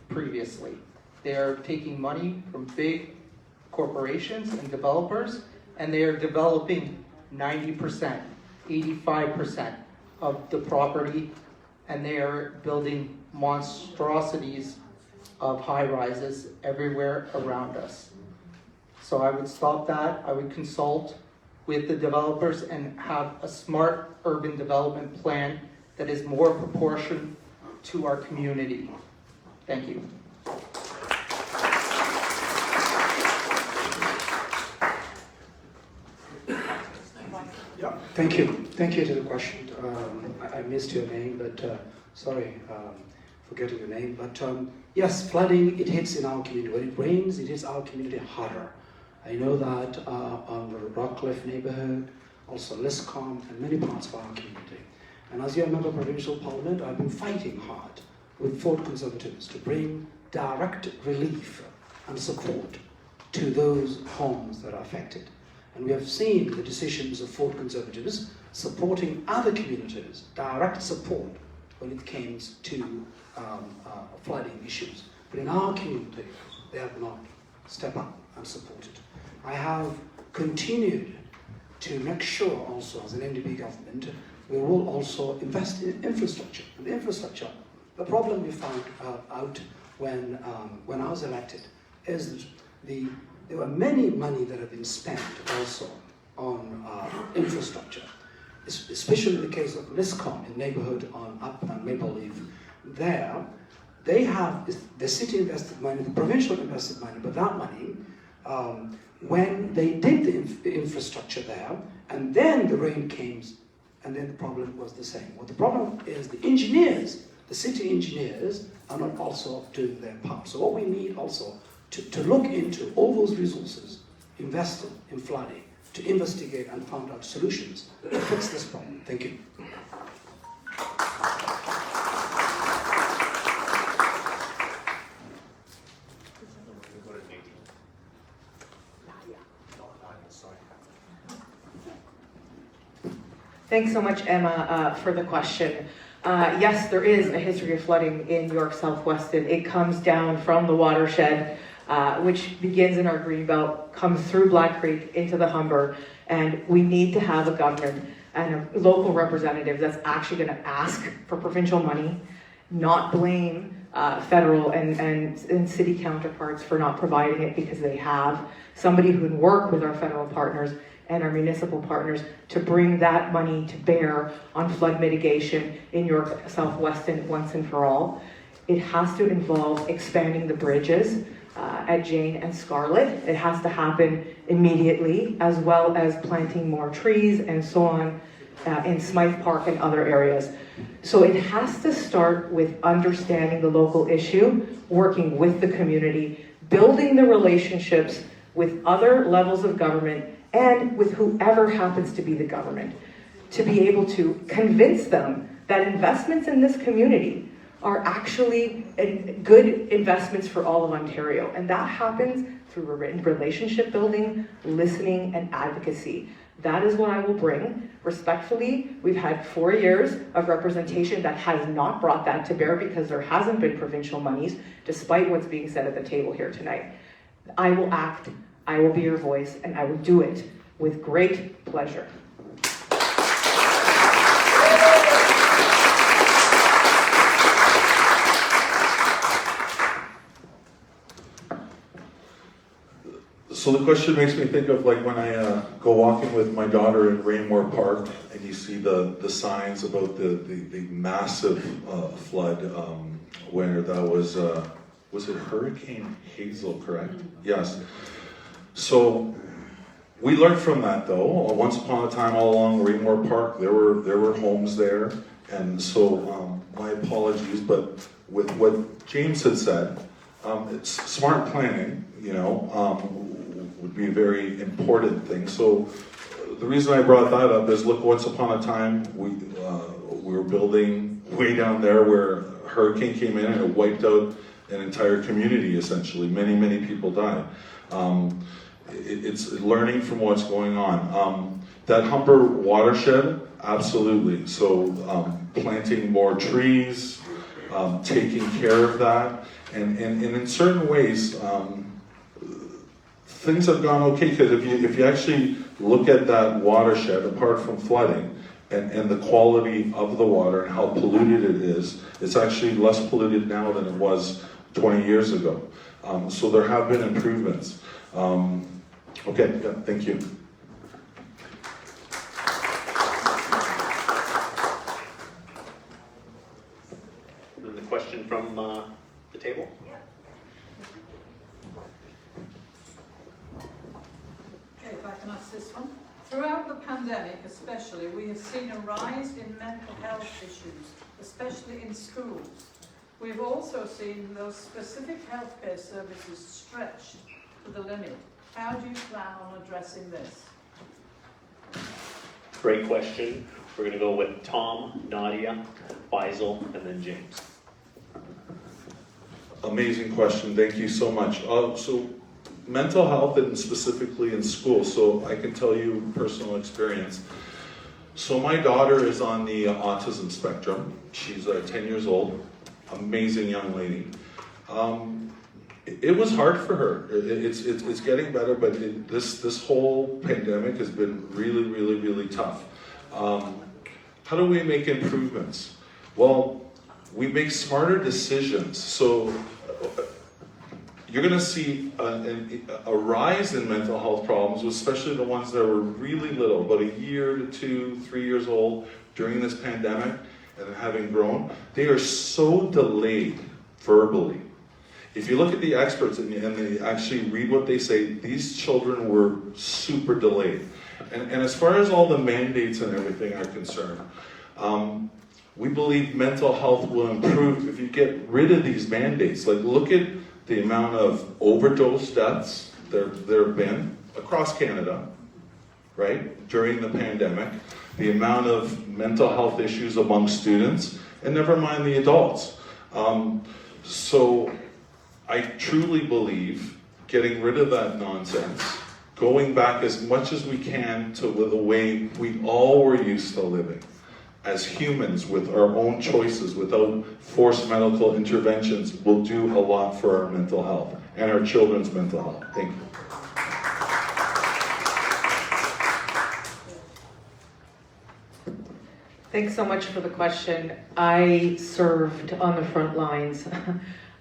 previously. They are taking money from big corporations and developers, and they are developing 90%, 85% of the property, and they are building monstrosities of high-rises everywhere around us. So I would stop that. I would consult with the developers and have a smart urban development plan that is more proportioned to our community. Thank you. Yeah, thank you. Thank you to the question. I missed your name, but sorry for getting your name. But yes, flooding, it hits in our community. When it rains, it hits our community harder. I know that on the Rockcliffe neighborhood, also Liscombe, and many parts of our community. And as your member of Provincial Parliament, I've been fighting hard with Ford Conservatives to bring direct relief and support to those homes that are affected. And we have seen the decisions of Ford Conservatives supporting other communities, direct support when it came to flooding issues. But in our community, they have not stepped up and supported. I have continued to make sure also as an NDP government, we will also invest in infrastructure. And the infrastructure, the problem we found out when I was elected is that there were many money that have been spent also on infrastructure, especially in the case of Liscombe, in neighborhood up on Maple Leaf. There, they have, the city invested money, the provincial invested money, but that money, when they did the infrastructure there, and then the rain came, and then the problem was the same. Well, the problem is the engineers, the city engineers, are not also doing their part. So what we need also to look into all those resources invested in flooding, to investigate and find out solutions to fix this problem. Thank you. Thanks so much, Emma, for the question. Yes, there is a history of flooding in York South Weston. It comes down from the watershed, which begins in our Greenbelt, comes through Black Creek into the Humber, and we need to have a government and a local representative that's actually going to ask for provincial money, not blame federal and city counterparts for not providing it because they have. Somebody who would work with our federal partners and our municipal partners to bring that money to bear on flood mitigation in York Southweston once and for all. It has to involve expanding the bridges at Jane and Scarlet. It has to happen immediately, as well as planting more trees and so on in Smythe Park and other areas. So it has to start with understanding the local issue, working with the community, building the relationships with other levels of government and with whoever happens to be the government, to be able to convince them that investments in this community are actually good investments for all of Ontario. And that happens through relationship building, listening, and advocacy. That is what I will bring. Respectfully, we've had 4 years of representation that has not brought that to bear because there hasn't been provincial monies, despite what's being said at the table here tonight. I will act, I will be your voice, and I will do it with great pleasure. So the question makes me think of like when I go walking with my daughter in Raymore Park and you see the signs about the massive flood where that was it Hurricane Hazel, correct? Yes. So we learned from that though. Once upon a time all along Raymore Park there were homes there, and so my apologies, but with what James had said, it's smart planning, you know, would be a very important thing. So the reason I brought that up is, look, once upon a time we were building way down there where a hurricane came in and it wiped out an entire community essentially. Many people died. It's learning from what's going on. That Humber watershed, absolutely. So planting more trees, taking care of that, and in certain ways, things have gone okay, because if you actually look at that watershed, apart from flooding, and the quality of the water and how polluted it is, it's actually less polluted now than it was 20 years ago. So there have been improvements. Okay, yeah, thank you. And the question from the table? Okay, if I can ask this one. Throughout the pandemic especially, we have seen a rise in mental health issues, especially in schools. We've also seen those specific healthcare services stretched to the limit. How do you plan on addressing this? Great question. We're going to go with Tom, Nadia, Faisal, and then James. Amazing question. Thank you so much. So mental health, and specifically in school, so I can tell you personal experience. So my daughter is on the autism spectrum. She's 10 years old. Amazing young lady. It was hard for her. It's getting better, but this whole pandemic has been really tough. How do we make improvements? Well, we make smarter decisions. So you're going to see a rise in mental health problems, especially the ones that were really little, about a year to 2, 3 years old during this pandemic, and having grown. They are so delayed verbally. If you look at the experts and they actually read what they say, these children were super delayed. And as far as all the mandates and everything are concerned, we believe mental health will improve if you get rid of these mandates. Like, look at the amount of overdose deaths there have been across Canada, right, during the pandemic, the amount of mental health issues among students, and never mind the adults. So I truly believe getting rid of that nonsense, going back as much as we can to the way we all were used to living as humans with our own choices without forced medical interventions will do a lot for our mental health and our children's mental health. Thank you. Thanks so much for the question. I served on the front lines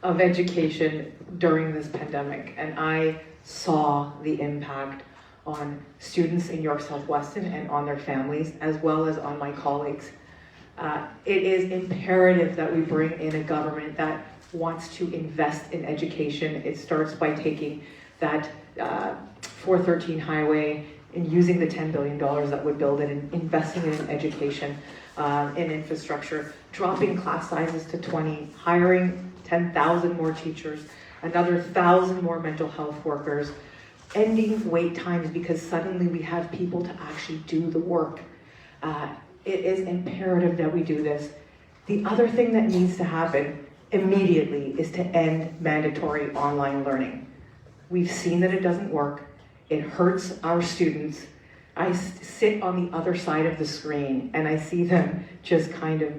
of education during this pandemic, and I saw the impact on students in York South Weston and on their families, as well as on my colleagues. It is imperative that we bring in a government that wants to invest in education. It starts by taking that 413 highway and using the $10 billion that would build it and investing it in education, in infrastructure, dropping class sizes to 20, hiring 10,000 more teachers, another 1,000 more mental health workers, ending wait times because suddenly we have people to actually do the work. It is imperative that we do this. The other thing that needs to happen immediately is to end mandatory online learning. We've seen that it doesn't work. It hurts our students. I sit on the other side of the screen and I see them just kind of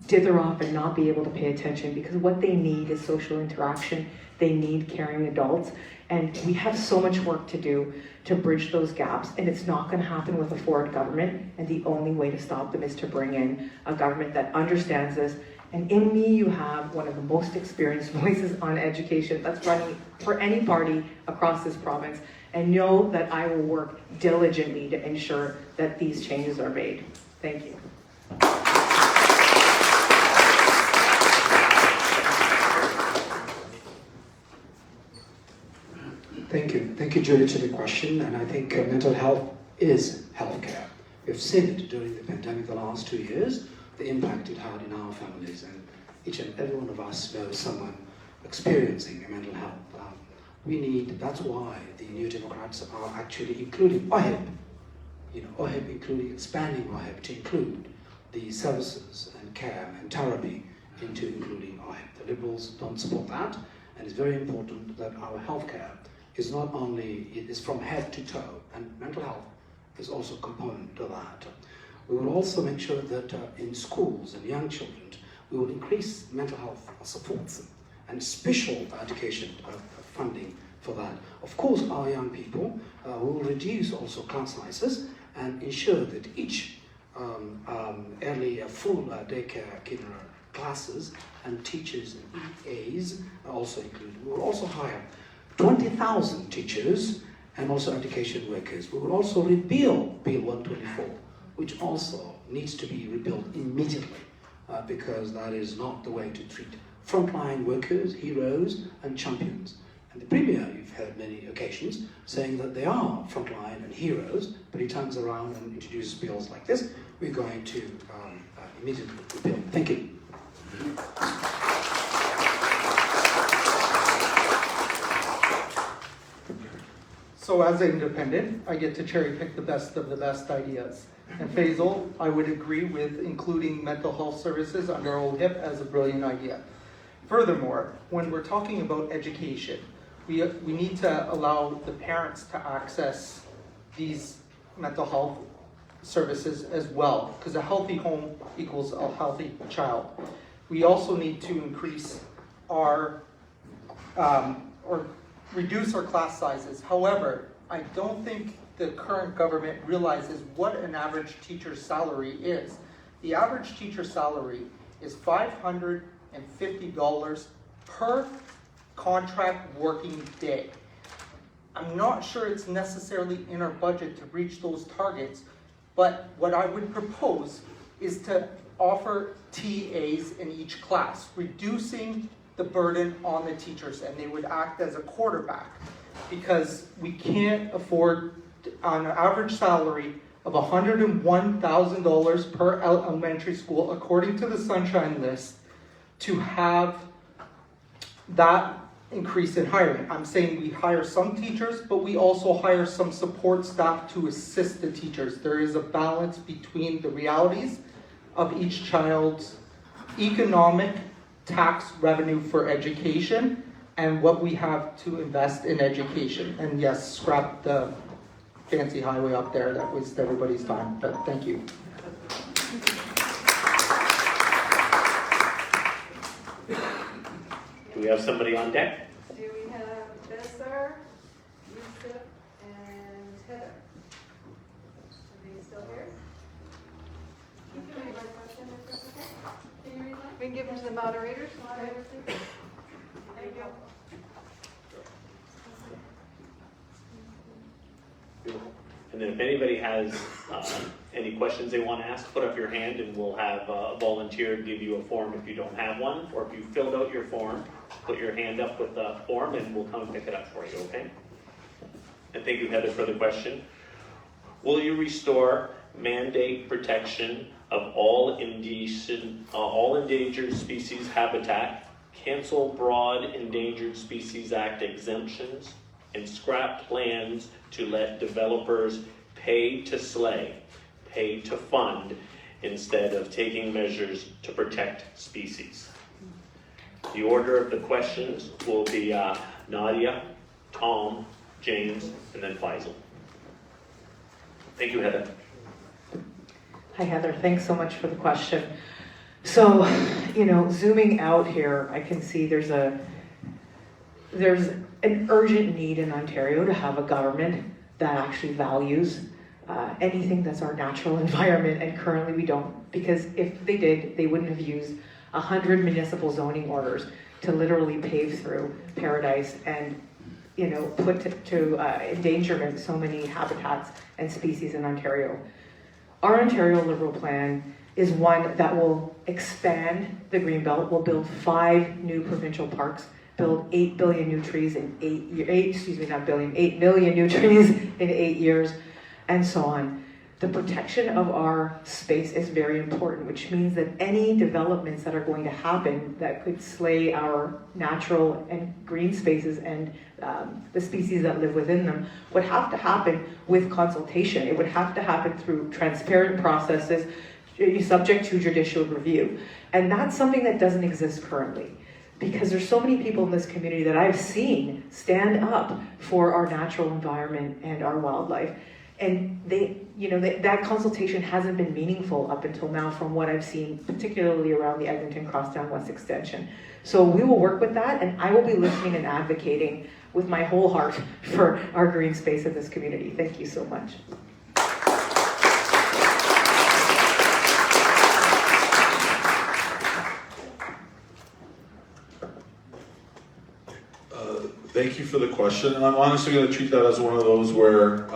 dither off and not be able to pay attention because what they need is social interaction. They need caring adults. And we have so much work to do to bridge those gaps, and it's not going to happen with a Ford government, and the only way to stop them is to bring in a government that understands this. And in me, you have one of the most experienced voices on education that's running for any party across this province, and know that I will work diligently to ensure that these changes are made. Thank you. Thank you, Julie, to the question. And I think mental health is healthcare. We've seen it during the pandemic the last 2 years, the impact it had in our families, and each and every one of us knows someone experiencing a mental health. That's why the New Democrats are actually including OHIP, OHIP including expanding OHIP to include the services and care and therapy into including OHIP. The Liberals don't support that, and it's very important that our healthcare is not only, it is from head to toe, and mental health is also a component of that. We will also make sure that in schools and young children, we will increase mental health supports and special education funding for that. Of course, our young people will reduce also class sizes and ensure that each early full daycare kindergarten classes and teachers and EAs are also included. We will also hire 20,000 teachers and also education workers. We will also rebuild Bill 124, which also needs to be rebuilt immediately because that is not the way to treat frontline workers, heroes, and champions. And the Premier, you've heard many occasions, saying that they are frontline and heroes, but he turns around and introduces bills like this. We're going to immediately rebuild. Thank you. So as an independent, I get to cherry pick the best of the best ideas. And Faisal, I would agree with including mental health services under OHIP as a brilliant idea. Furthermore, when we're talking about education, we need to allow the parents to access these mental health services as well, because a healthy home equals a healthy child. We also need to increase our, or reduce our class sizes. However, I don't think the current government realizes what an average teacher's salary is. The average teacher's salary is $550 per contract working day. I'm not sure it's necessarily in our budget to reach those targets, but what I would propose is to offer TAs in each class, reducing the burden on the teachers, and they would act as a quarterback, because we can't afford, on an average salary of $101,000 per elementary school, according to the Sunshine List, to have that increase in hiring. I'm saying we hire some teachers, but we also hire some support staff to assist the teachers. There is a balance between the realities of each child's economic tax revenue for education and what we have to invest in education. And yes, scrap the fancy highway up there, that wasted everybody's time, but thank you. Do we have somebody on deck? Do we have Besar, Yusuf, and Heather? Are they still here? Can you read my question if that's okay? Can you read mine? We can give them to the moderators. Moderator, please. Thank you. And then if anybody has any questions they want to ask, put up your hand and we'll have a volunteer give you a form if you don't have one. Or if you filled out your form, put your hand up with the form and we'll come and pick it up for you, okay? And thank you, Heather, for the question. Will you restore mandate protection of all endangered species habitat, cancel broad Endangered Species Act exemptions, and scrap plans to let developers pay to slay, pay to fund, instead of taking measures to protect species? The order of the questions will be Nadia, Tom, James, and then Faisal. Thank you, Heather. Hi, Heather. Thanks so much for the question. So, zooming out here, I can see there's an urgent need in Ontario to have a government that actually values anything that's our natural environment, and currently we don't, because if they did, they wouldn't have used 100 municipal zoning orders to literally pave through paradise and put to endangerment so many habitats and species in Ontario. Our Ontario Liberal Plan is one that will expand the Greenbelt, will build 5 new provincial parks, build 8 billion new trees in 8 million new trees in 8 years, and so on. The protection of our space is very important, which means that any developments that are going to happen that could slay our natural and green spaces and the species that live within them would have to happen with consultation. It would have to happen through transparent processes, subject to judicial review. And that's something that doesn't exist currently, because there's so many people in this community that I've seen stand up for our natural environment and our wildlife. And that consultation hasn't been meaningful up until now from what I've seen, particularly around the Eglinton Crosstown West extension. So we will work with that, and I will be listening and advocating with my whole heart for our green space in this community. Thank you so much. Thank you for the question. And I'm honestly going to treat that as one of those where,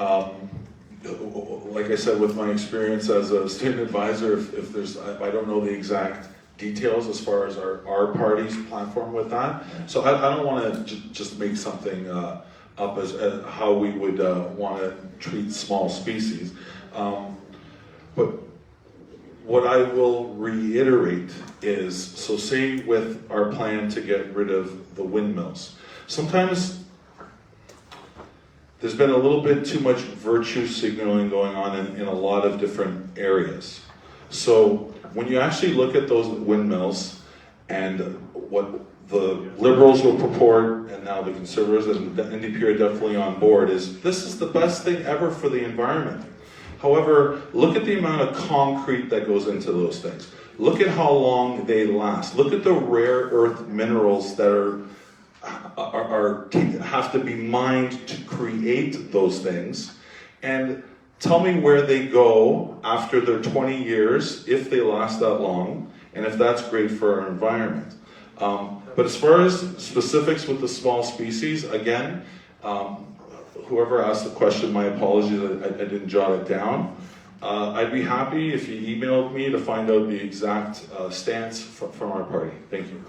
like I said, with my experience as a student advisor, if there's, I don't know the exact details as far as our party's platform with that. So I don't want to just make something up as how we would want to treat small species. But what I will reiterate is, so say with our plan to get rid of the windmills, sometimes there's been a little bit too much virtue signaling going on in a lot of different areas. So when you actually look at those windmills and what the Liberals will purport, and now the Conservatives and the NDP are definitely on board, is this is the best thing ever for the environment. However, look at the amount of concrete that goes into those things. Look at how long they last. Look at the rare earth minerals that have to be mined to create those things, and tell me where they go after their 20 years, if they last that long, and if that's great for our environment. But as far as specifics with the small species, again, whoever asked the question, my apologies, I didn't jot it down. I'd be happy if you emailed me to find out the exact stance from our party. Thank you.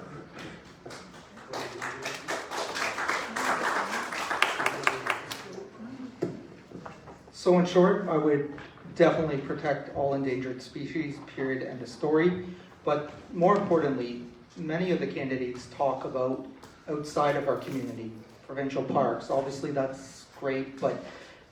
So in short, I would definitely protect all endangered species, period, end of story. But more importantly, many of the candidates talk about outside of our community, provincial parks. Obviously that's great, but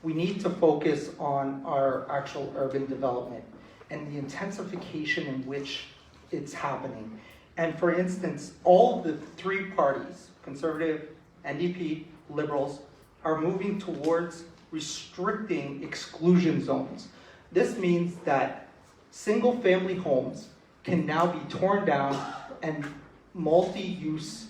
we need to focus on our actual urban development and the intensification in which it's happening. And for instance, all of the 3 parties, Conservative, NDP, Liberals, are moving towards restricting exclusion zones. This means that single-family homes can now be torn down and multi-use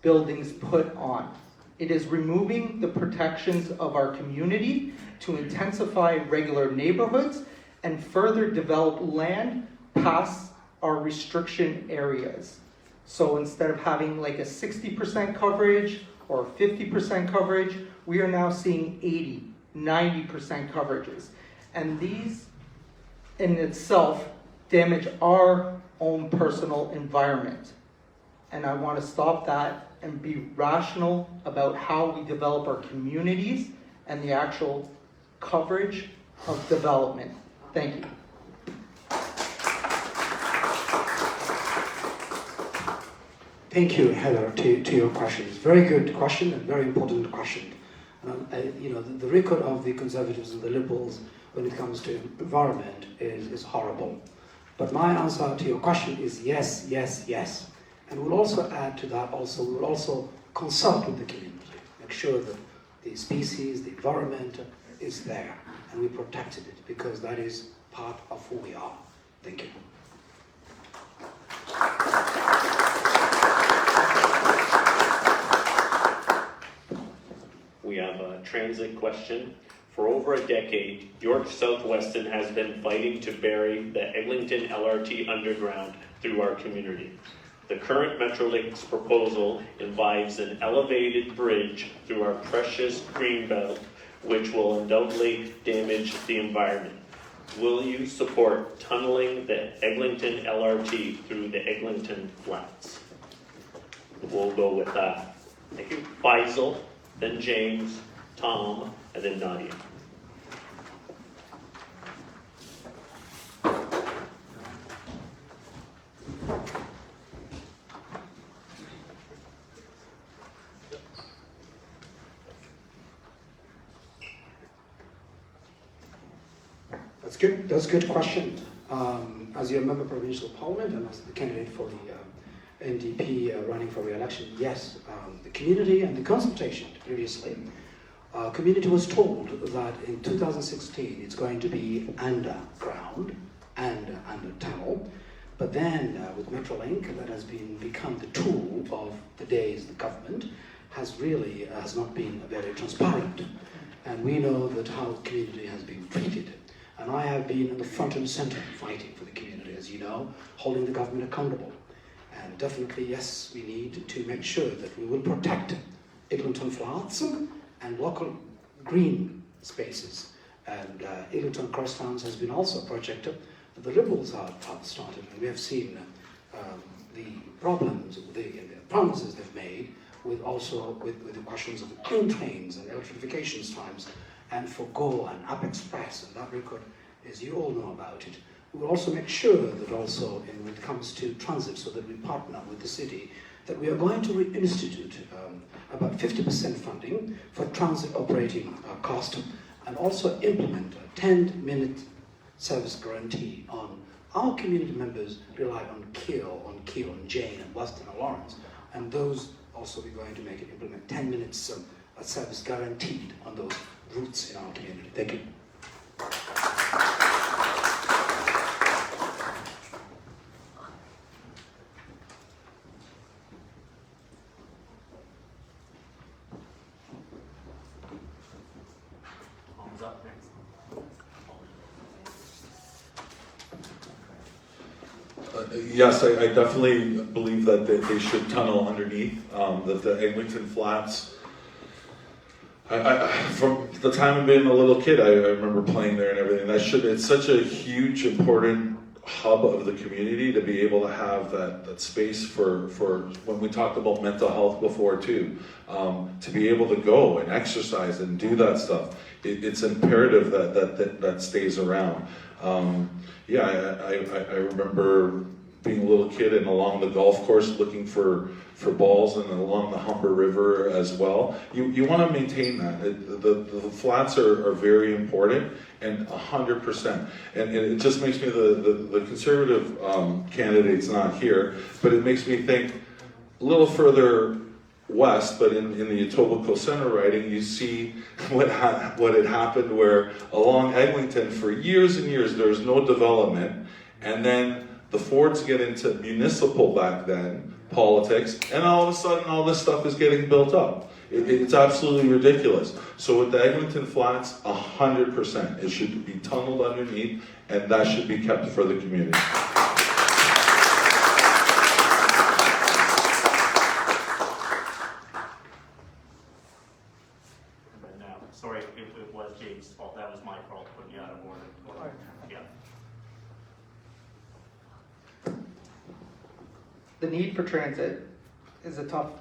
buildings put on. It is removing the protections of our community to intensify regular neighborhoods and further develop land past our restriction areas. So instead of having like a 60% coverage or 50% coverage, we are now seeing 90% coverages. And these in itself damage our own personal environment. And I want to stop that and be rational about how we develop our communities and the actual coverage of development. Thank you. Thank you, Heather, to your questions. Very good question and very important question. The record of the Conservatives and the Liberals when it comes to environment is horrible. But my answer to your question is yes, yes, yes. And we'll also add to that we will also consult with the community, make sure that the species, the environment is there, and we protected it, because that is part of who we are. Thank you. We have a transit question. For over a decade, York South Weston has been fighting to bury the Eglinton LRT underground through our community. The current Metrolinx proposal involves an elevated bridge through our precious greenbelt, which will undoubtedly damage the environment. Will you support tunneling the Eglinton LRT through the Eglinton Flats? We'll go with thank you, Faisal, then James, Tom, and then Nadia. That's a good question. As you're a member of Provincial Parliament and as the candidate for the NDP running for re-election, yes, the community and the consultation previously, community was told that in 2016 it's going to be underground and under tunnel, but then with Metrolink, that has become the tool of today's government, has not been very transparent, and we know that how the community has been treated. And I have been in the front and center fighting for the community, as you know, holding the government accountable. And definitely, yes, we need to make sure that we will protect Eglinton Flats and local green spaces. And Eglinton Crosstowns has been also a project that the Liberals have started. And we have seen the problems, the promises they've made with the questions of the clean trains and electrification times, and for Go and Up Express, and that record, as you all know about it. We will also make sure that also when it comes to transit, so that we partner with the city, that we are going to reinstitute about 50% funding for transit operating cost, and also implement a 10-minute service guarantee on our community members rely on Keele, and Jane, and Weston, and Lawrence, and those also we're going to make it implement 10 minutes service guaranteed on those routes in our community. Thank you. Yes, I definitely believe that they should tunnel underneath, that the Eglinton Flats. From the time I've been a little kid, I remember playing there and everything. It's such a huge, important hub of the community to be able to have that space for when we talked about mental health before too, to be able to go and exercise and do that stuff. It's imperative that stays around. I remember being a little kid and along the golf course looking for balls, and along the Humber River as well. You want to maintain that. The flats are very important, and 100%. And it just makes me, the Conservative candidate's not here, but it makes me think a little further west, but in the Etobicoke Centre riding, you see what had happened where along Eglinton for years and years there was no development, and then the Fords get into municipal back then politics, and all of a sudden all this stuff is getting built up. It's absolutely ridiculous. So with the Eglinton Flats, 100%, it should be tunneled underneath, and that should be kept for the community. Sorry, it was James' fault. That was my fault putting you out of order. Yeah. The need for transit is a tough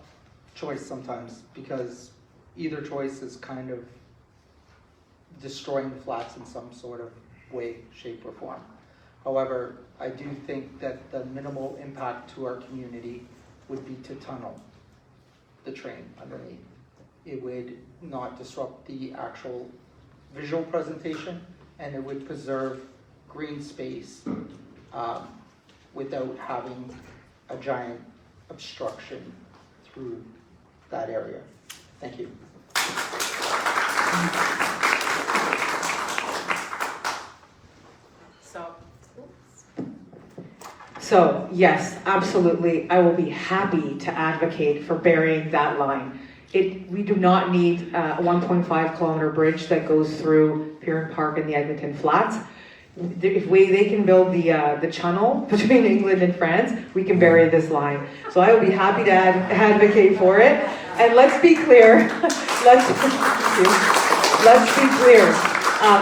choice sometimes because either choice is kind of destroying the flats in some sort of way, shape, or form. However, I do think that the minimal impact to our community would be to tunnel the train underneath. It would not disrupt the actual visual presentation, and it would preserve green space without having a giant obstruction through that area. Thank you. So yes, absolutely, I will be happy to advocate for burying that line. We do not need a 1.5 kilometer bridge that goes through Piran Park and the Eglinton Flats. If they can build the channel between England and France, we can bury this line. So I will be happy to advocate for it. And let's be clear, let's be clear.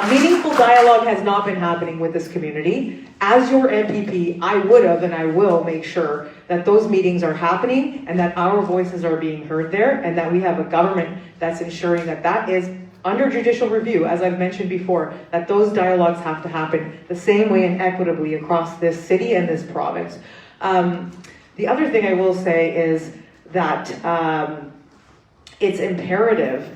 Meaningful dialogue has not been happening with this community. As your MPP, I would have and I will make sure that those meetings are happening and that our voices are being heard there and that we have a government that's ensuring that that is under judicial review, as I've mentioned before, that those dialogues have to happen the same way and equitably across this city and this province. The other thing I will say is that it's imperative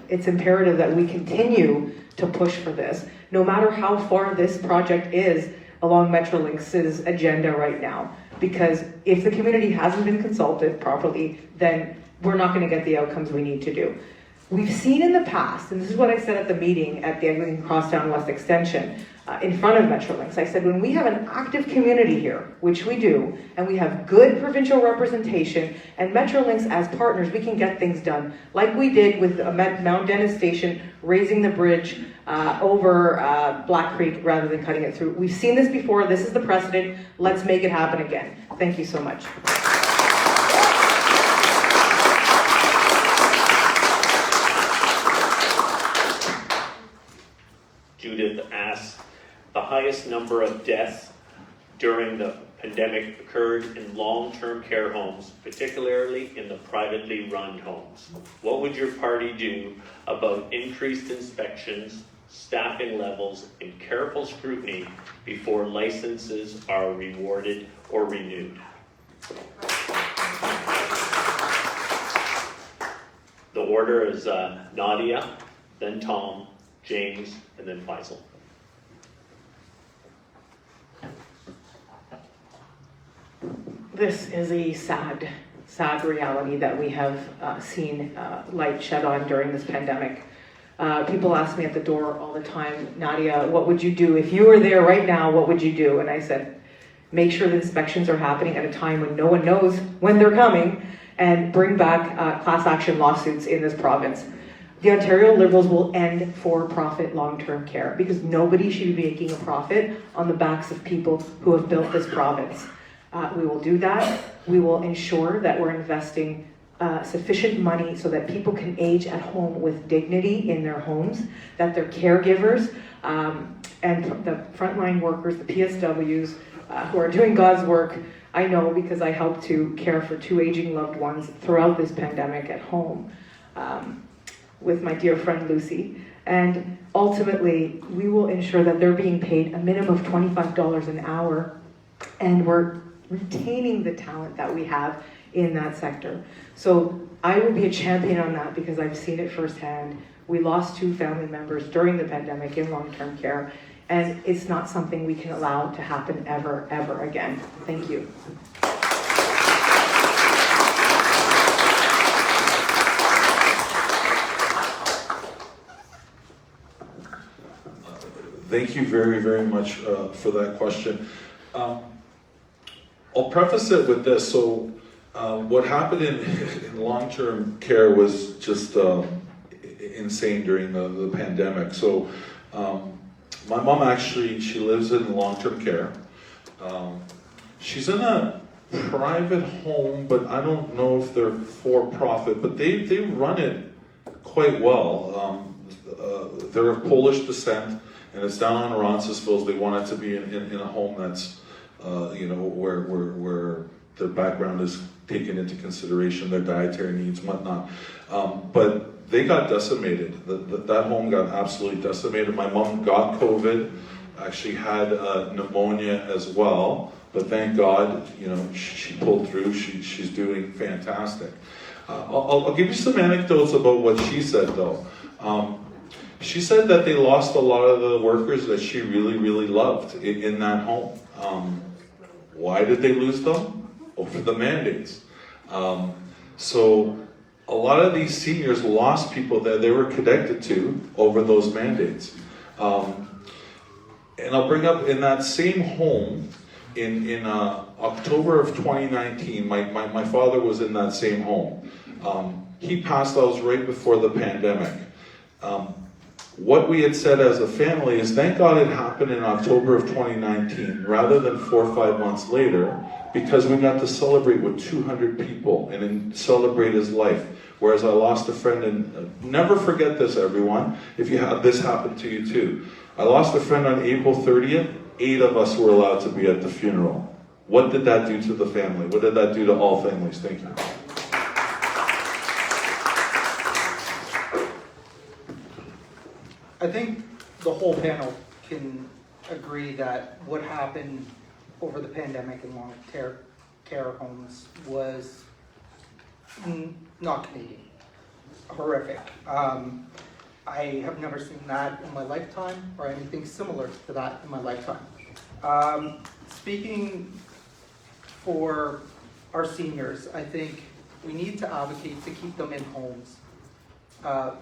that we continue to push for this, no matter how far this project is along Metrolinx's agenda right now. Because if the community hasn't been consulted properly, then we're not going to get the outcomes we need to do. We've seen in the past, and this is what I said at the meeting at the Eglinton Crosstown West Extension in front of Metrolinx. I said, when we have an active community here, which we do, and we have good provincial representation, and Metrolinx as partners, we can get things done. Like we did with Mount Dennis Station, raising the bridge over Black Creek rather than cutting it through. We've seen this before. This is the precedent. Let's make it happen again. Thank you so much. Judith asks, the highest number of deaths during the pandemic occurred in long-term care homes, particularly in the privately run homes. What would your party do about increased inspections, staffing levels, and careful scrutiny before licenses are rewarded or renewed? The order is Nadia, then Tom, James, and then Faisal. This is a sad reality that we have seen light shed on during this pandemic. People ask me at the door all the time, Nadia, what would you do? If you were there right now, what would you do? And I said, make sure the inspections are happening at a time when no one knows when they're coming, and bring back class action lawsuits in this province. The Ontario Liberals will end for-profit long-term care because nobody should be making a profit on the backs of people who have built this province. We will do that. We will ensure that we're investing sufficient money so that people can age at home with dignity in their homes, that their caregivers and the frontline workers, the PSWs who are doing God's work, I know because I helped to care for 2 aging loved ones throughout this pandemic at home. With my dear friend Lucy, and ultimately we will ensure that they're being paid a minimum of $25 an hour, and we're retaining the talent that we have in that sector. So I will be a champion on that because I've seen it firsthand. We lost 2 family members during the pandemic in long-term care, and it's not something we can allow to happen ever again. Thank you. Thank you very, very much for that question. I'll preface it with this. So what happened in long-term care was just insane during the pandemic. So my mom actually, she lives in long-term care. She's in a private home, but I don't know if they're for-profit, but they run it quite well. they're of Polish descent, and it's down on Roncesvalles. They want it to be in a home that's, where their background is taken into consideration, their dietary needs, whatnot. But they got decimated. That home got absolutely decimated. My mom got COVID, actually had pneumonia as well, but thank God, she pulled through. She's doing fantastic. I'll give you some anecdotes about what she said, though. She said that they lost a lot of the workers that she really, really loved in that home. Why did they lose them? Over the mandates. So a lot of these seniors lost people that they were connected to over those mandates. And I'll bring up, in that same home, in October of 2019, my father was in that same home. He passed out right before the pandemic. What we had said as a family is, thank God it happened in October of 2019 rather than 4 or 5 months later, because we got to celebrate with 200 people and then celebrate his life. Whereas I lost a friend, and never forget this, everyone, if you have this happen to you too. I lost a friend on April 30th. 8 of us were allowed to be at the funeral. What did that do to the family? What did that do to all families? Thank you. I think the whole panel can agree that what happened over the pandemic in long-term care homes was not Canadian, horrific. I have never seen that in my lifetime or anything similar to that in my lifetime. Speaking for our seniors, I think we need to advocate to keep them in homes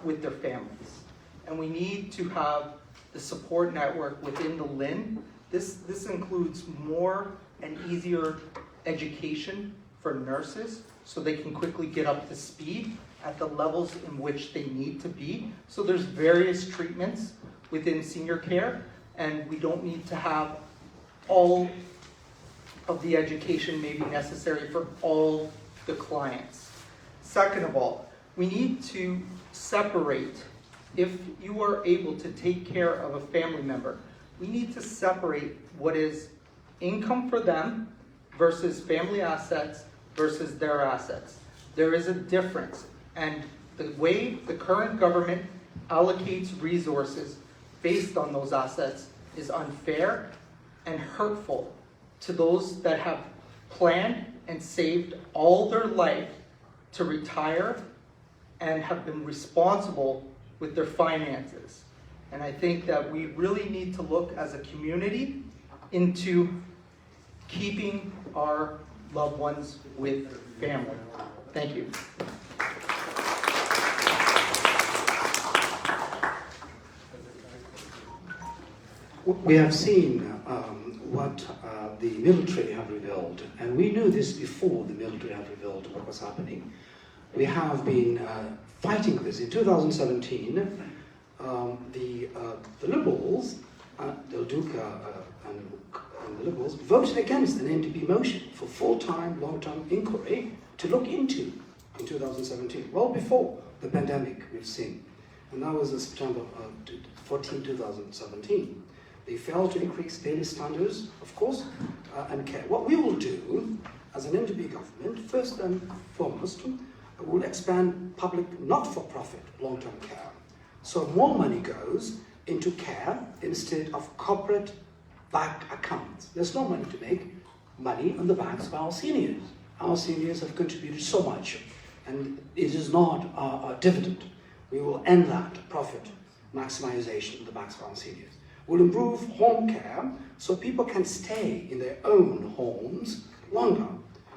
with their families. And we need to have the support network within the LHIN. This includes more and easier education for nurses so they can quickly get up to speed at the levels in which they need to be. So there's various treatments within senior care, and we don't need to have all of the education maybe necessary for all the clients. Second of all, we need to separate. If you are able to take care of a family member, we need to separate what is income for them versus family assets versus their assets. There is a difference, and the way the current government allocates resources based on those assets is unfair and hurtful to those that have planned and saved all their life to retire and have been responsible with their finances. And I think that we really need to look as a community into keeping our loved ones with family. Thank you. We have seen what the military have revealed, and we knew this before the military have revealed what was happening. We have been fighting this. In 2017, the Liberals, Del Duca and the Liberals, voted against an NDP motion for full-time, long-term inquiry to look into in 2017, well before the pandemic we've seen. And that was September 14, 2017. They failed to increase daily standards, of course, and care. What we will do as an NDP government, first and foremost, will expand public not-for-profit long-term care. So more money goes into care instead of corporate bank accounts. There's no money to make money on the backs of our seniors. Our seniors have contributed so much, and it is not a dividend. We will end that profit maximization on the backs of our seniors. We'll improve home care so people can stay in their own homes longer,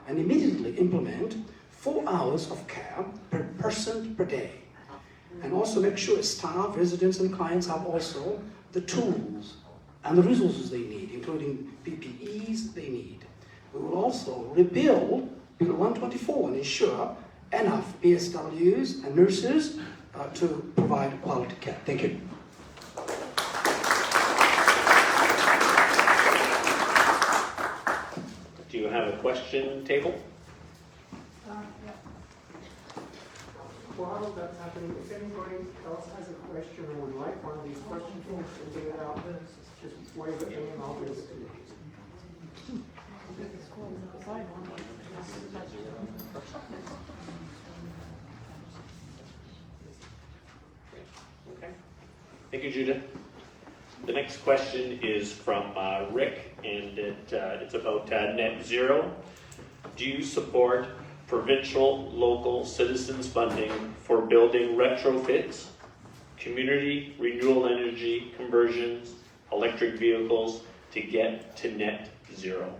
and immediately implement 4 hours of care per person per day. And also make sure staff, residents, and clients have also the tools and the resources they need, including PPEs they need. We will also rebuild Bill 124 and ensure enough PSWs and nurses to provide quality care. Thank you. Do you have a question, table? Yeah. while that's happening, if anybody else has a question or would like one of these questions, and get it out, just wave at me and I'll give it to you. Okay. Thank you, Judith. The next question is from Rick, and it's about net zero. Do you support provincial, local citizens funding for building retrofits, community renewable energy conversions, electric vehicles to get to net zero?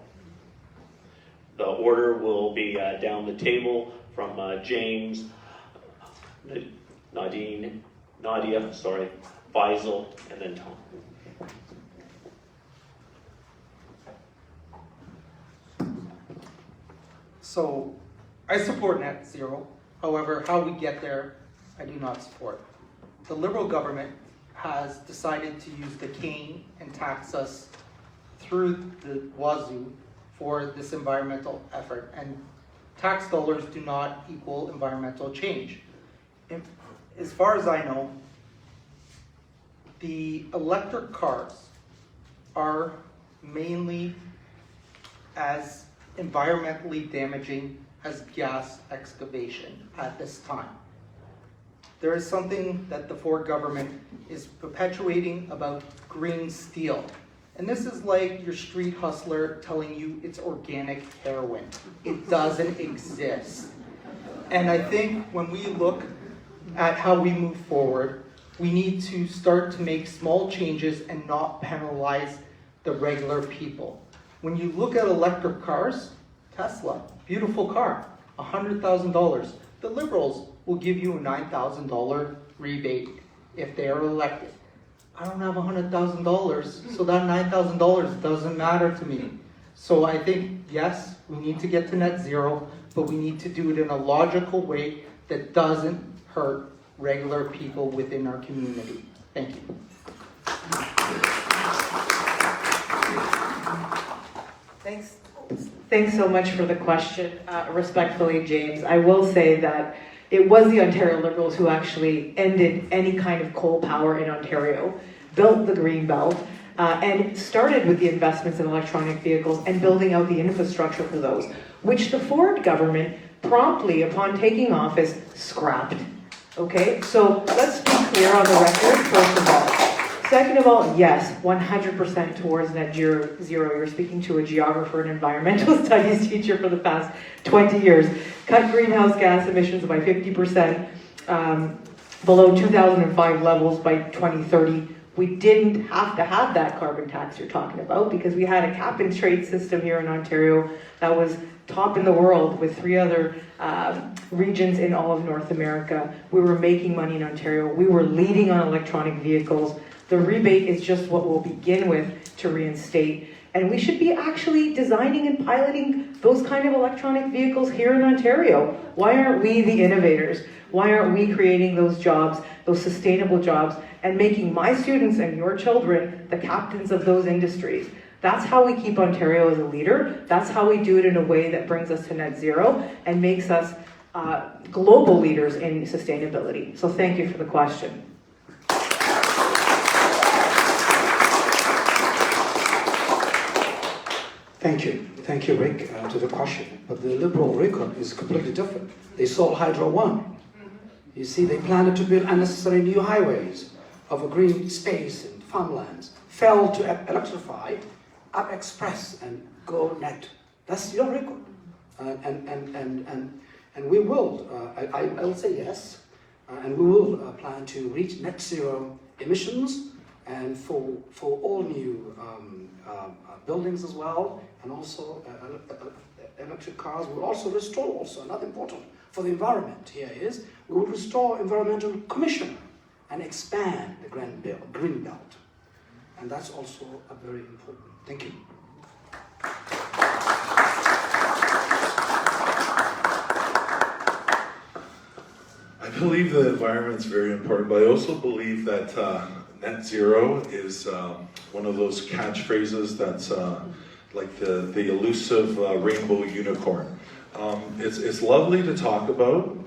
The order will be down the table from James, Nadia, Faisal, and then Tom. So I support net zero. However, how we get there, I do not support. The Liberal government has decided to use the cane and tax us through the wazoo for this environmental effort. And tax dollars do not equal environmental change. As far as I know, the electric cars are mainly as environmentally damaging as gas excavation at this time. There is something that the Ford government is perpetuating about green steel. And this is like your street hustler telling you it's organic heroin. It doesn't exist. And I think when we look at how we move forward, we need to start to make small changes and not penalize the regular people. When you look at electric cars, Tesla, beautiful car, $100,000. The Liberals will give you a $9,000 rebate if they are elected. I don't have $100,000, so that $9,000 doesn't matter to me. So I think, yes, we need to get to net zero, but we need to do it in a logical way that doesn't hurt regular people within our community. Thank you. Thanks so much for the question. Respectfully, James, I will say that it was the Ontario Liberals who actually ended any kind of coal power in Ontario, built the Green Belt, and started with the investments in electronic vehicles and building out the infrastructure for those, which the Ford government promptly, upon taking office, scrapped. Okay, so let's be clear on the record, first of all. Second of all, yes, 100% towards net zero. You're speaking to a geographer and environmental studies teacher for the past 20 years. Cut greenhouse gas emissions by 50%, below 2005 levels by 2030. We didn't have to have that carbon tax you're talking about because we had a cap and trade system here in Ontario that was top in the world with 3 other regions in all of North America. We were making money in Ontario. We were leading on electronic vehicles. The rebate is just what we'll begin with to reinstate. And we should be actually designing and piloting those kind of electronic vehicles here in Ontario. Why aren't we the innovators? Why aren't we creating those jobs, those sustainable jobs, and making my students and your children the captains of those industries? That's how we keep Ontario as a leader. That's how we do it in a way that brings us to net zero and makes us global leaders in sustainability. So thank you for the question. Thank you, Rick, to the question. But the Liberal record is completely different. They sold Hydro One. You see, they planned to build unnecessary new highways over green space and farmlands, failed to electrify, up express and go net. That's your record. And we will, I'll say yes, and we will plan to reach net zero emissions and for all new buildings as well, and also electric cars. We'll also restore, another important for the environment here is, we will restore Environmental Commission and expand the Green Belt. And that's also a very important. Thank you. I believe the environment's very important, but I also believe that net zero is one of those catchphrases that's like the elusive rainbow unicorn. It's lovely to talk about,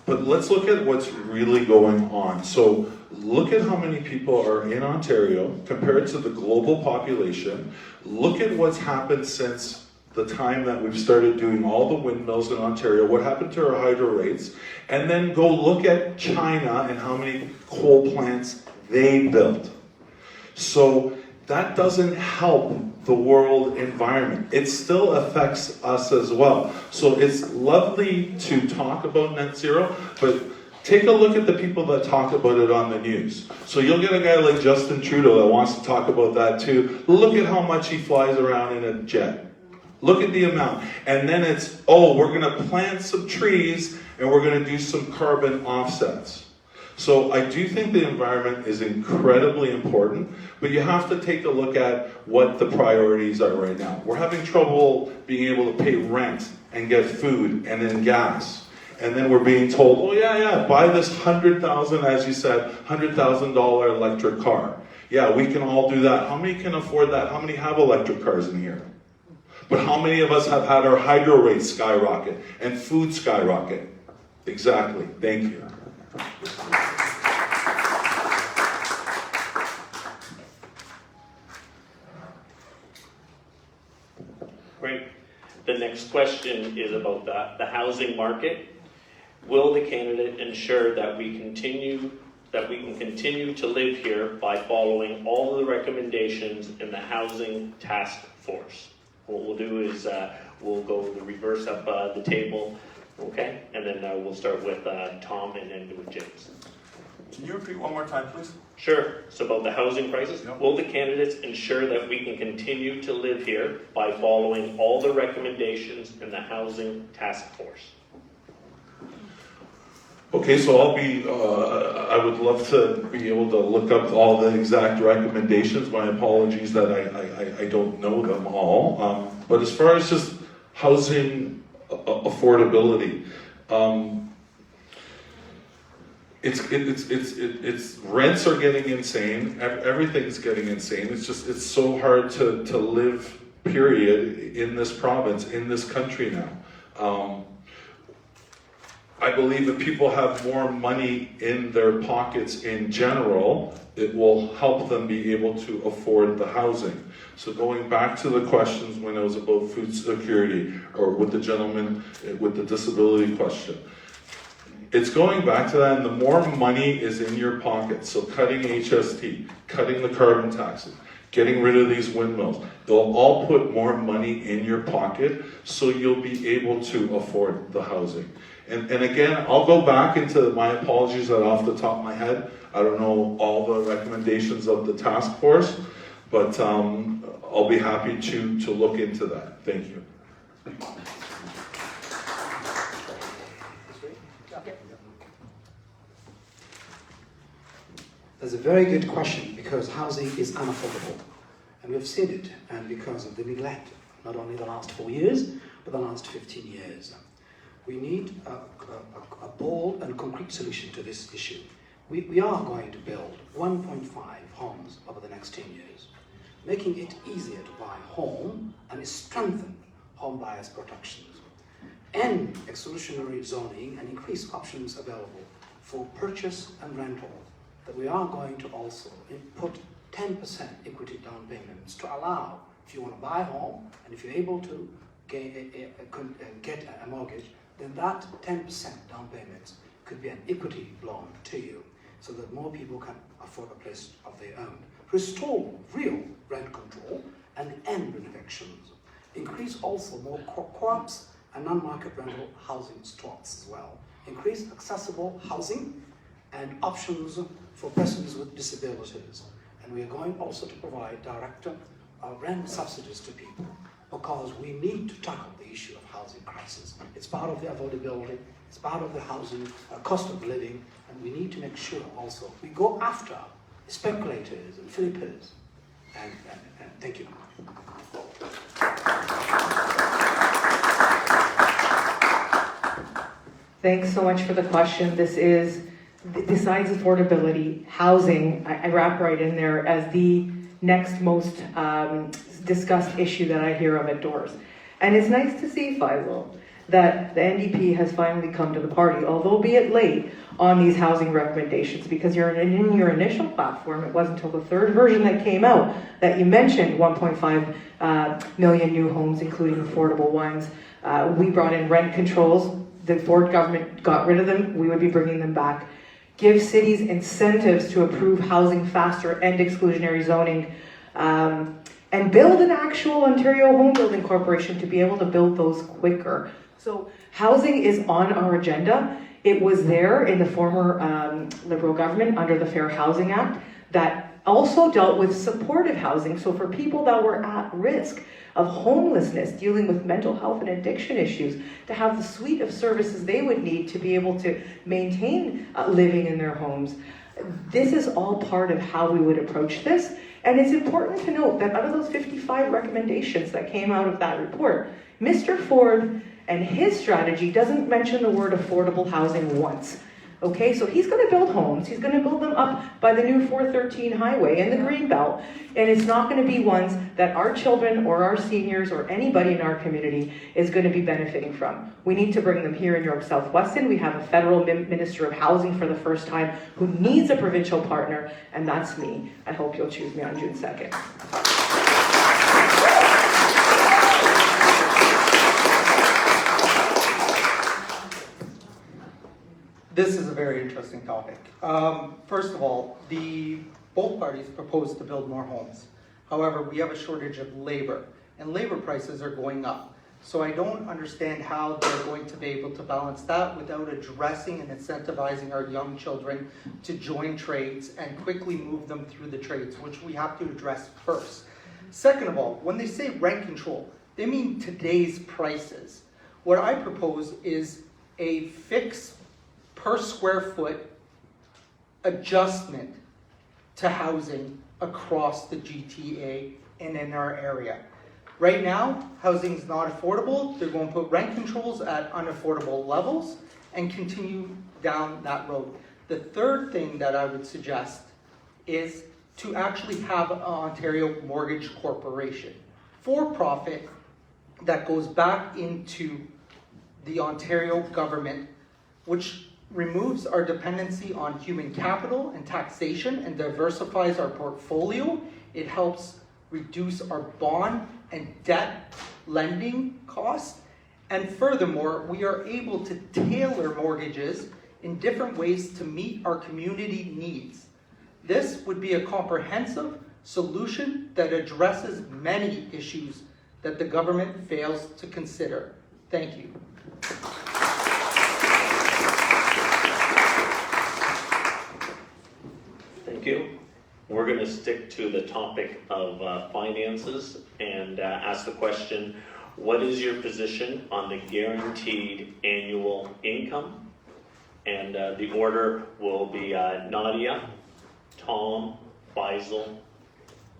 But let's look at what's really going on. So look at how many people are in Ontario compared to the global population. Look at what's happened since the time that we've started doing all the windmills in Ontario, what happened to our hydro rates, and then go look at China and how many coal plants they built. So that doesn't help the world environment. It still affects us as well. So it's lovely to talk about net zero, but take a look at the people that talk about it on the news. So you'll get a guy like Justin Trudeau that wants to talk about that too. Look at how much he flies around in a jet. Look at the amount. And then it's, oh, we're going to plant some trees and we're going to do some carbon offsets. So I do think the environment is incredibly important, but you have to take a look at what the priorities are right now. We're having trouble being able to pay rent and get food and then gas. And then we're being told, oh yeah, buy this $100,000, as you said, $100,000 electric car. Yeah, we can all do that. How many can afford that? How many have electric cars in here? But how many of us have had our hydro rates skyrocket and food skyrocket? Exactly. Thank you. Great. The next question is about the housing market. Will the candidate ensure that we can continue to live here by following all of the recommendations in the housing task force? What we'll do is we'll go the reverse up the table, okay? And then we'll start with Tom and end with James. Can you repeat one more time, please? Sure. So about the housing crisis, Yep. will the candidates ensure that we can continue to live here by following all the recommendations in the housing task force? Okay, so I'll be, I would love to be able to look up all the exact recommendations. My apologies that I don't know them all. But as far as just housing affordability, it's rents are getting insane. Everything's getting insane. It's so hard to live, period, in this province, in this country now. I believe if people have more money in their pockets in general, it will help them be able to afford the housing. So going back to the questions when it was about food security, or with the gentleman with the disability question, it's going back to that, and the more money is in your pocket, so cutting HST, cutting the carbon taxes, getting rid of these windmills, they'll all put more money in your pocket, so you'll be able to afford the housing. And again, I'll go back into my apologies that off the top of my head, I don't know all the recommendations of the task force, but I'll be happy to look into that. Thank you. That's a very good question, because housing is unaffordable. And we've seen it, and because of the neglect, not only the last 4 years, but the last 15 years. We need a bold and concrete solution to this issue. We are going to build 1.5 homes over the next 10 years, making it easier to buy a home and strengthen home buyers' protections, end exclusionary zoning and increase options available for purchase and rental. That we are going to also put 10% equity down payments to allow, if you want to buy a home and if you're able to get a mortgage, then that 10% down payments could be an equity loan to you, so that more people can afford a place of their own. Restore real rent control and end evictions. Increase also more co-ops and non-market rental housing stocks as well. Increase accessible housing and options for persons with disabilities. And we are going also to provide direct rent subsidies to people, because we need to tackle the issue of housing crisis. It's part of the affordability, it's part of the housing cost of living, and we need to make sure also we go after speculators and flippers. And thank you. Thanks so much for the question. This is, besides affordability, housing, I wrap right in there as the next most discussed issue that I hear of at doors. And it's nice to see, Faisal, that the NDP has finally come to the party, although be it late, on these housing recommendations, because in your initial platform, it wasn't until the third version that came out that you mentioned 1.5 million new homes, including affordable ones. We brought in rent controls. The Ford government got rid of them. We would be bringing them back. Give cities incentives to approve housing faster, end exclusionary zoning, and build an actual Ontario Home Building Corporation to be able to build those quicker. So housing is on our agenda. It was there in the former Liberal government under the Fair Housing Act that also dealt with supportive housing. So for people that were at risk of homelessness, dealing with mental health and addiction issues, to have the suite of services they would need to be able to maintain living in their homes. This is all part of how we would approach this. And it's important to note that out of those 55 recommendations that came out of that report, Mr. Ford and his strategy doesn't mention the word affordable housing once. Okay, so he's going to build homes. He's going to build them up by the new 413 highway in the Greenbelt. And it's not going to be ones that our children or our seniors or anybody in our community is going to be benefiting from. We need to bring them here in York South Weston. We have a federal Minister of Housing for the first time who needs a provincial partner, and that's me. I hope you'll choose me on June 2nd. This is a very interesting topic. First of all, both parties propose to build more homes. However, we have a shortage of labor, and labor prices are going up. So I don't understand how they're going to be able to balance that without addressing and incentivizing our young children to join trades and quickly move them through the trades, which we have to address first. Second of all, when they say rent control, they mean today's prices. What I propose is a fixed per square foot adjustment to housing across the GTA and in our area. Right now, housing is not affordable. They're going to put rent controls at unaffordable levels and continue down that road. The third thing that I would suggest is to actually have an Ontario Mortgage Corporation, for profit, that goes back into the Ontario government, which removes our dependency on human capital and taxation and diversifies our portfolio. It helps reduce our bond and debt lending costs. And furthermore, we are able to tailor mortgages in different ways to meet our community needs. This would be a comprehensive solution that addresses many issues that the government fails to consider. Thank you. Thank you. We're going to stick to the topic of finances and ask the question, what is your position on the guaranteed annual income? And the order will be Nadia, Tom, Faisal,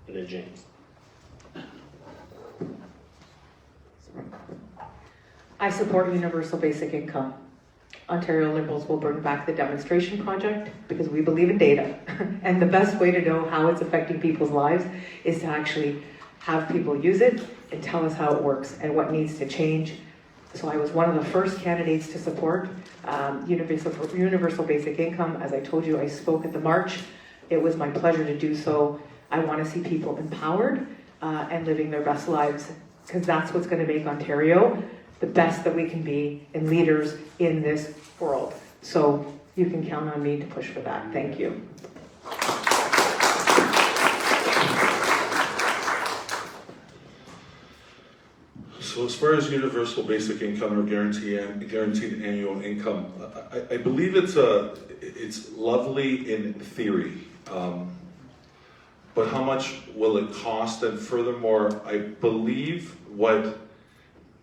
and then James. I support universal basic income. Ontario Liberals will bring back the demonstration project because we believe in data. And the best way to know how it's affecting people's lives is to actually have people use it and tell us how it works and what needs to change. So I was one of the first candidates to support universal basic income. As I told you, I spoke at the march. It was my pleasure to do so. I want to see people empowered and living their best lives, because that's what's going to make Ontario the best that we can be and leaders in this world. So you can count on me to push for that. Thank you. So as far as universal basic income or guaranteed annual income, I believe it's lovely in theory, but how much will it cost? And furthermore, I believe what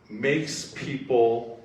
makes people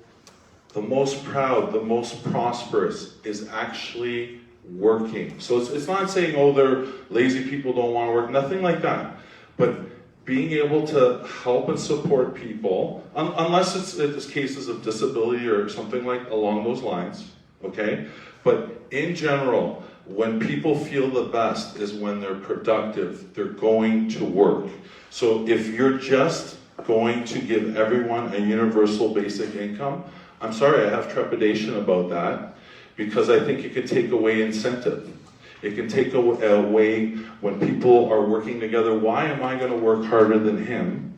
the most proud, the most prosperous, is actually working. So it's not saying, oh, they're lazy people, don't want to work, nothing like that. But being able to help and support people, unless it's cases of disability or something like along those lines, okay? But in general, when people feel the best is when they're productive, they're going to work. So if you're just going to give everyone a universal basic income? I'm sorry, I have trepidation about that because I think it could take away incentive. It can take away when people are working together. Why am I going to work harder than him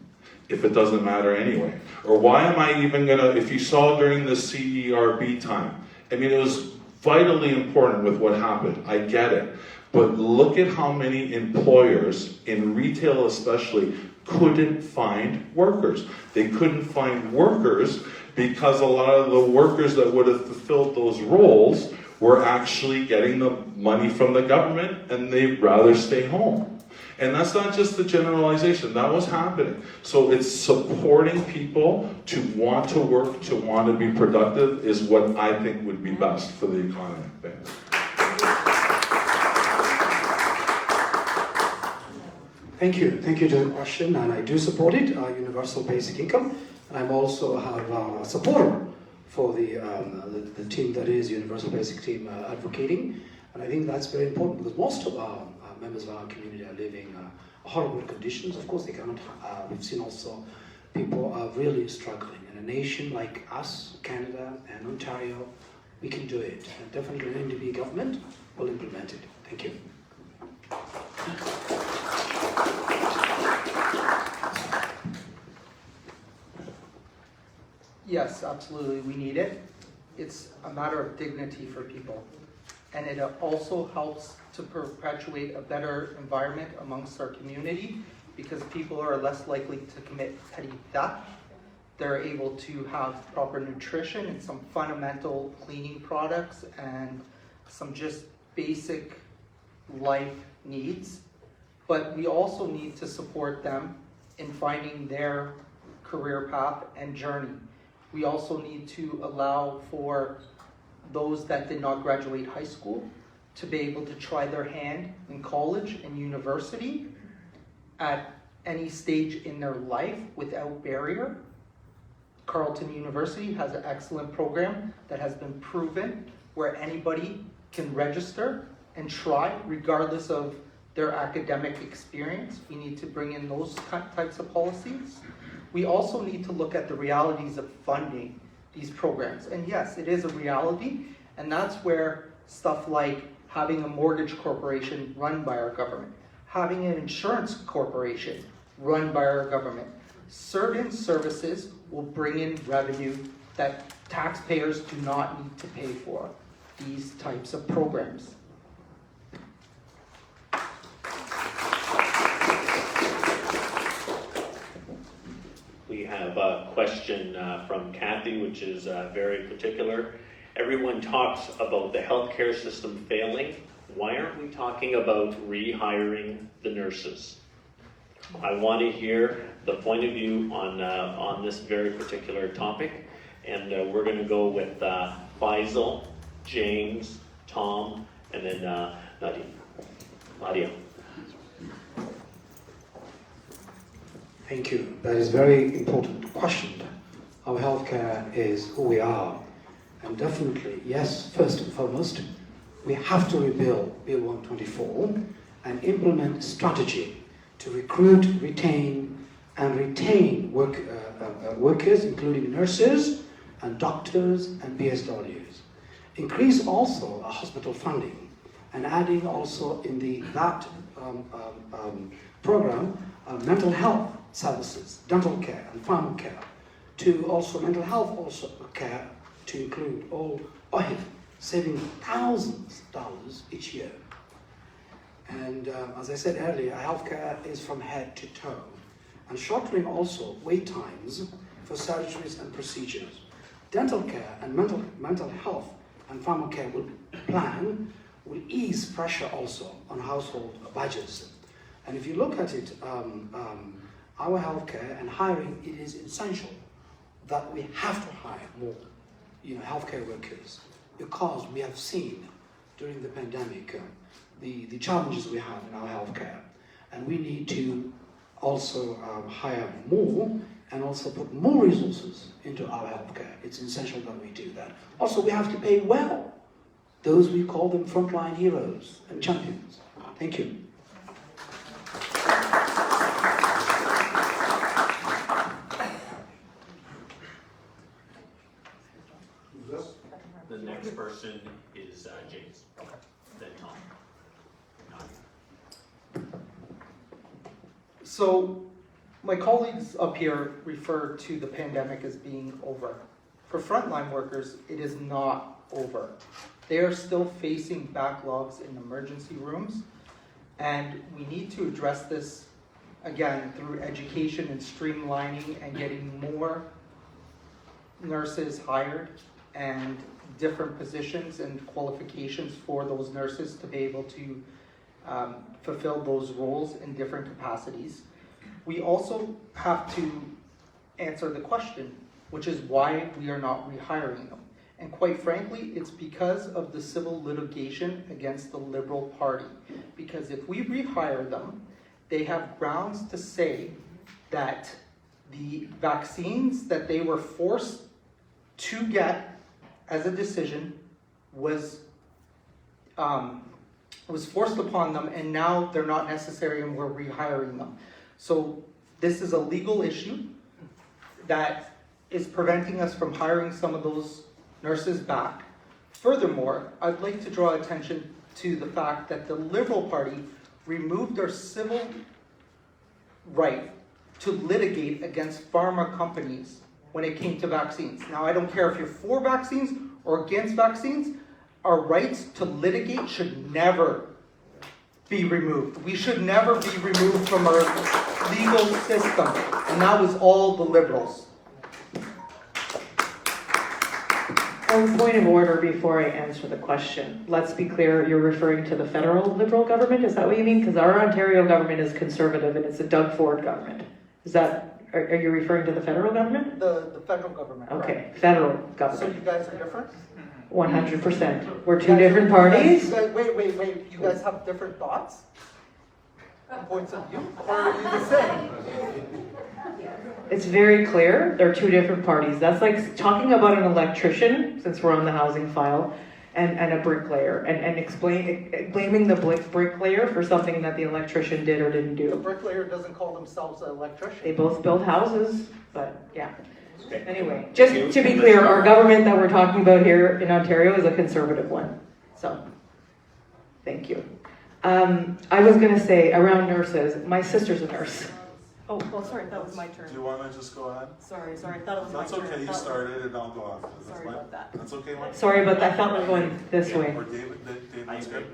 if it doesn't matter anyway? Or why am I even going to, if you saw during the CERB time, I mean, it was vitally important with what happened. I get it. But look at how many employers, in retail especially, couldn't find workers. They couldn't find workers because a lot of the workers that would have fulfilled those roles were actually getting the money from the government and they'd rather stay home. And that's not just the generalization, that was happening. So it's supporting people to want to work, to want to be productive is what I think would be best for the economy. Thanks. Thank you. Thank you to the question, and I do support it, universal basic income. And I'm also a supporter for the team that is Universal Basic Team advocating. And I think that's very important because most of our members of our community are living horrible conditions. Of course, they cannot, we've seen also people are really struggling. In a nation like us, Canada and Ontario, we can do it. And definitely an NDP government will implement it. Thank you. Yes, absolutely, we need it. It's a matter of dignity for people. And it also helps to perpetuate a better environment amongst our community because people are less likely to commit petty theft. They're able to have proper nutrition and some fundamental cleaning products and some just basic life needs. But we also need to support them in finding their career path and journey. We also need to allow for those that did not graduate high school to be able to try their hand in college and university at any stage in their life without barrier. Carleton University has an excellent program that has been proven where anybody can register and try regardless of their academic experience. We need to bring in those types of policies. We also need to look at the realities of funding these programs. And yes, it is a reality, and that's where stuff like having a mortgage corporation run by our government, having an insurance corporation run by our government, certain services will bring in revenue that taxpayers do not need to pay for these types of programs. We have a question from Kathy, which is very particular. Everyone talks about the healthcare system failing. Why aren't we talking about rehiring the nurses? I want to hear the point of view on this very particular topic, and we're going to go with Faisal, James, Tom, and then Nadia. Thank you. That is a very important question. Our healthcare is who we are. And definitely, yes, first and foremost, we have to rebuild Bill 124 and implement strategy to recruit, retain, and retain workers, including nurses and doctors and BSWs. Increase also hospital funding and adding also in that program mental health services, dental care and pharma care, to also mental health also care to include all saving thousands of dollars each year. And as I said earlier, healthcare is from head to toe. And shortening also wait times for surgeries and procedures. Dental care and mental health and pharma care will ease pressure also on household budgets. And if you look at it, our healthcare and hiring, it is essential that we have to hire more, healthcare workers, because we have seen during the pandemic the challenges we have in our healthcare, and we need to also hire more and also put more resources into our healthcare. It's essential that we do that. Also, we have to pay well those we call them frontline heroes and champions. Thank you. person is James, then Tom. So, my colleagues up here refer to the pandemic as being over. For frontline workers, it is not over. They are still facing backlogs in emergency rooms, and we need to address this again through education and streamlining and getting more nurses hired and different positions and qualifications for those nurses to be able to fulfill those roles in different capacities. We also have to answer the question, which is why we are not rehiring them. And quite frankly, it's because of the civil litigation against the Liberal Party. Because if we rehire them, they have grounds to say that the vaccines that they were forced to get as a decision was forced upon them, and now they're not necessary and we're rehiring them. So this is a legal issue that is preventing us from hiring some of those nurses back. Furthermore, I'd like to draw attention to the fact that the Liberal Party removed their civil right to litigate against pharma companies when it came to vaccines. Now, I don't care if you're for vaccines or against vaccines, our rights to litigate should never be removed. We should never be removed from our legal system, and that was all the Liberals. Point of order before I answer the question. Let's be clear, you're referring to the federal Liberal government? Is that what you mean? Because our Ontario government is Conservative and it's a Doug Ford government. Are you referring to the federal government? The federal government. Okay, right? federal So government. you guys are different? 100%. We're two different parties. Wait. You guys have different thoughts? Points of view? Or are you the same? It's very clear, they're two different parties. That's like talking about an electrician, since we're on the housing file, and a bricklayer, and blaming the bricklayer for something that the electrician did or didn't The do. bricklayer doesn't call themselves an electrician. They both build houses, but yeah. Anyway, just to be clear, our government that we're talking about here in Ontario is a Conservative one. So, thank you. I was going to say, around nurses, my sister's a nurse. Oh, sorry, that was my turn. Do you want to just go ahead? Sorry, I thought it was That's my turn. okay, you started and I'll go after. Sorry about that. That's okay, Mike? Sorry about that, I thought we were going this way. Or David's good?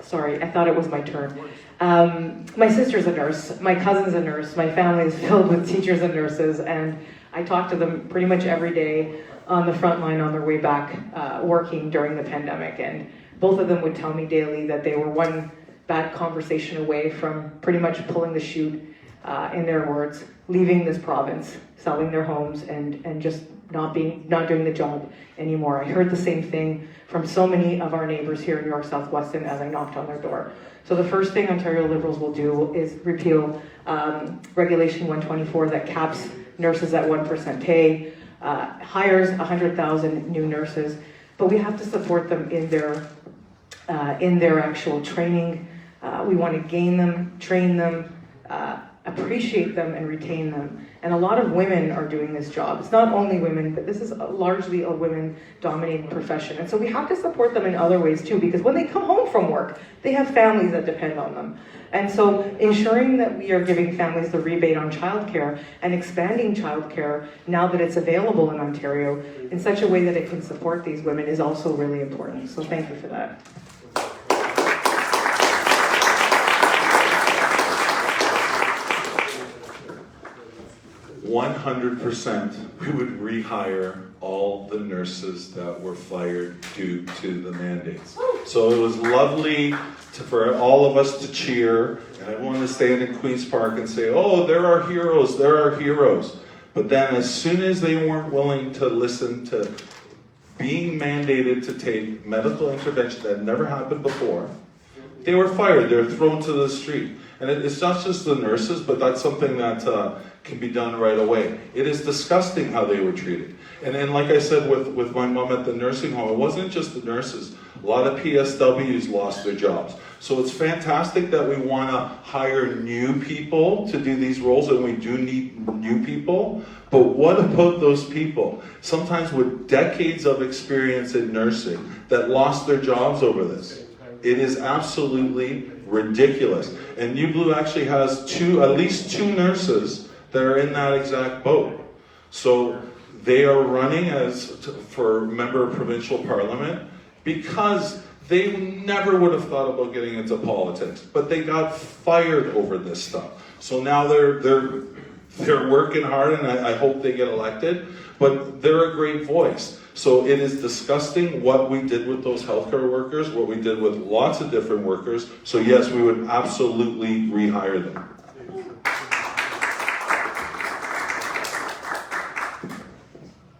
Sorry, I thought it was my turn. My sister's a nurse, my cousin's a nurse, my family is filled with teachers and nurses, and I talk to them pretty much every day on the front line on their way back working during the pandemic, and both of them would tell me daily that they were one bad conversation away from pretty much pulling the chute, in their words, leaving this province, selling their homes, and just not doing the job anymore. I heard the same thing from so many of our neighbors here in York South Weston as I knocked on their door. So the first thing Ontario Liberals will do is repeal Regulation 124 that caps nurses at 1% pay, hires 100,000 new nurses, but we have to support them in their actual training. We want to gain them, train them, appreciate them, and retain them. And a lot of women are doing this job. It's not only women, but this is largely a women-dominated profession. And so we have to support them in other ways too, because when they come home from work, they have families that depend on them. And so ensuring that we are giving families the rebate on childcare and expanding childcare now that it's available in Ontario in such a way that it can support these women is also really important. So thank you for that. 100%, we would rehire all the nurses that were fired due to the mandates. So it was lovely for all of us to cheer, and I want to stand in Queen's Park and say, oh, there are heroes, there are heroes. But then as soon as they weren't willing to listen to being mandated to take medical intervention that had never happened before, they were fired, they were thrown to the street. And it's not just the nurses, but that's something that can be done right away. It is disgusting how they were treated. And then, like I said with my mom at the nursing home, it wasn't just the nurses. A lot of PSWs lost their jobs. So it's fantastic that we want to hire new people to do these roles, and we do need new people. But what about those people, sometimes with decades of experience in nursing, that lost their jobs over this? It is absolutely ridiculous. And New Blue actually has at least two nurses that are in that exact boat. So they are running for member of provincial parliament because they never would have thought about getting into politics, but they got fired over this stuff. So now they're working hard, and I hope they get elected, but they're a great voice. So it is disgusting what we did with those healthcare workers, what we did with lots of different workers. So yes, we would absolutely rehire them.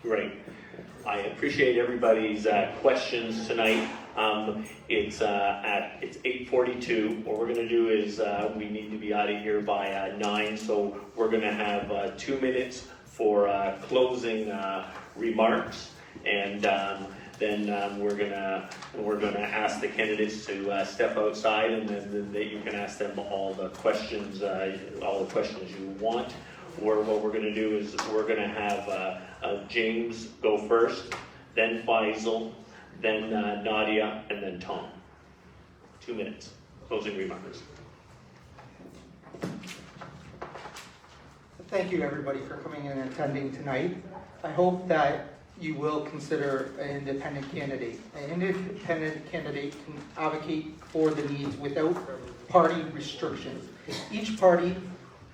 Great. I appreciate everybody's questions tonight. It's 8:42. What we're going to do is we need to be out of here by 9, so we're going to have 2 minutes for closing remarks, and then we're gonna ask the candidates to step outside, and then you can ask them all the questions you want. Or what we're going to do is we're going to have James go first, then Faisal, then Nadia, and then Tom. 2 minutes. Closing remarks. Thank you, everybody, for coming in and attending tonight. I hope that you will consider an independent candidate. An independent candidate can advocate for the needs without party restrictions. Each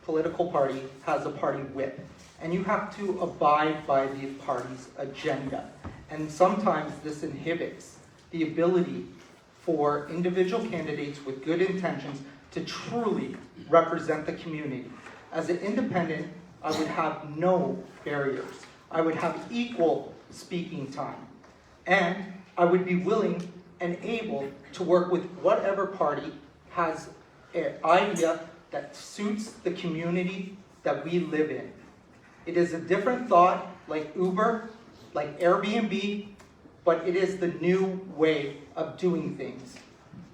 political party has a party whip, and you have to abide by the party's agenda. And sometimes this inhibits the ability for individual candidates with good intentions to truly represent the community. As an independent, I would have no barriers. I would have equal speaking time. And I would be willing and able to work with whatever party has an idea that suits the community that we live in. It is a different thought, like Uber, like Airbnb, but it is the new way of doing things.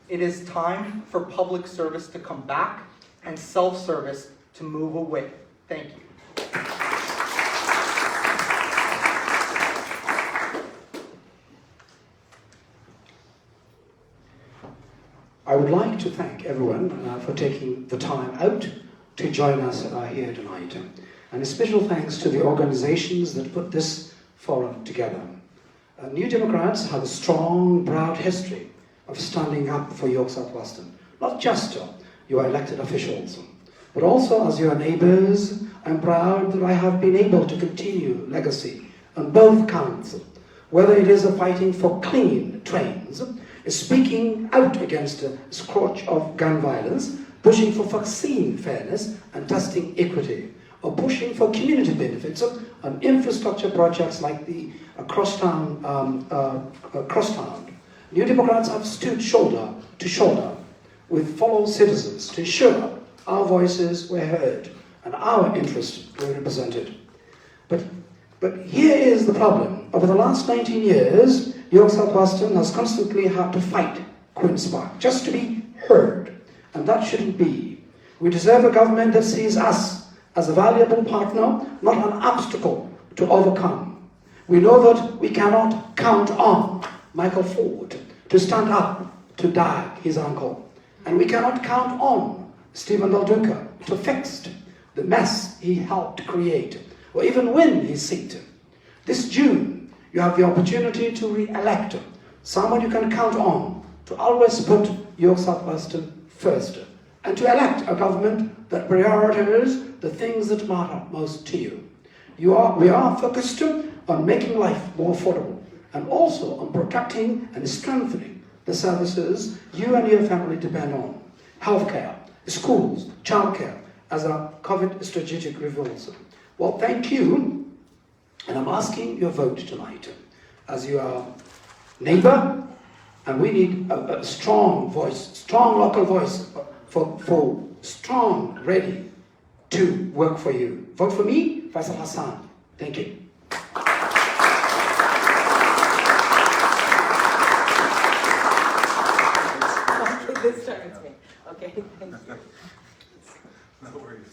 It is time for public service to come back and self-service to move away. Thank you. I would like to thank everyone for taking the time out to join us here tonight. And a special thanks to the organizations that put this forum together. New Democrats have a strong, proud history of standing up for York South Weston. Not just your elected officials, but also as your neighbours. I'm proud that I have been able to continue legacy on both counts, whether it is fighting for clean trains, speaking out against a scourge of gun violence, pushing for vaccine fairness and testing equity, or pushing for community benefits on infrastructure projects like the crosstown. New Democrats have stood shoulder to shoulder with fellow citizens to ensure our voices were heard and our interests were represented. But here is the problem. Over the last 19 years, York South Weston has constantly had to fight Queen's Park just to be heard. And that shouldn't be. We deserve a government that sees us as a valuable partner, not an obstacle to overcome. We know that we cannot count on Michael Ford to stand up to Dag, his uncle. And we cannot count on Stephen Del Duca to fix the mess he helped create, or even win his seat. This June, you have the opportunity to re-elect someone you can count on to always put York South Weston first, and to elect a government that prioritizes the things that matter most to you. We are focused on making life more affordable, and also on protecting and strengthening the services you and your family depend on. Healthcare, schools, childcare, as our COVID strategic reveals. Well, thank you, and I'm asking your vote tonight as your neighbor, and we need a strong voice, strong local voice for strong, ready to work for you. Vote for me, Faisal Hassan. Thank you. Okay, this time it's me. Okay, thank you. No worries.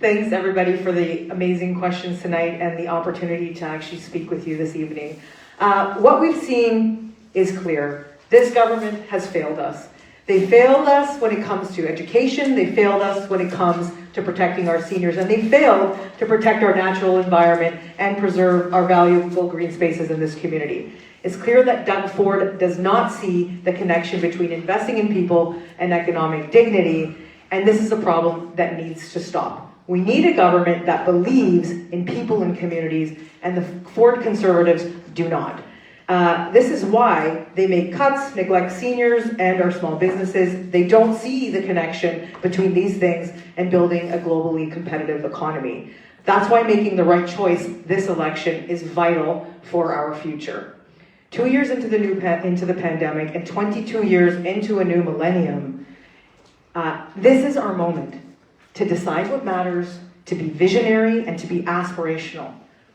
Thanks everybody for the amazing questions tonight and the opportunity to actually speak with you this evening. What we've seen is clear. This government has failed us. They failed us when it comes to education, they failed us when it comes to protecting our seniors, and they failed to protect our natural environment and preserve our valuable green spaces in this community. It's clear that Doug Ford does not see the connection between investing in people and economic dignity, and this is a problem that needs to stop. We need a government that believes in people and communities, and the Ford Conservatives do not. This is why they make cuts, neglect seniors and our small businesses. They don't see the connection between these things and building a globally competitive economy. That's why making the right choice this election is vital for our future. 2 years into the pandemic and 22 years into a new millennium, this is our moment to decide what matters, to be visionary and to be aspirational.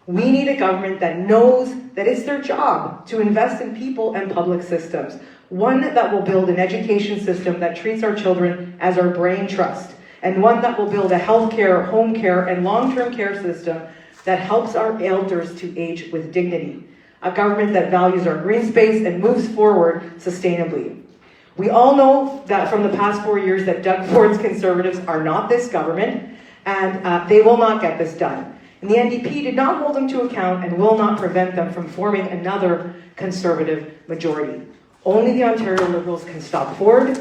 We need a government that knows that it's their job to invest in people and public systems. One that will build an education system that treats our children as our brain trust, and one that will build a healthcare, home care, and long-term care system that helps our elders to age with dignity. A government that values our green space and moves forward sustainably. We all know that from the past 4 years that Doug Ford's Conservatives are not this government, and they will not get this done. And the NDP did not hold them to account and will not prevent them from forming another Conservative majority. Only the Ontario Liberals can stop Ford.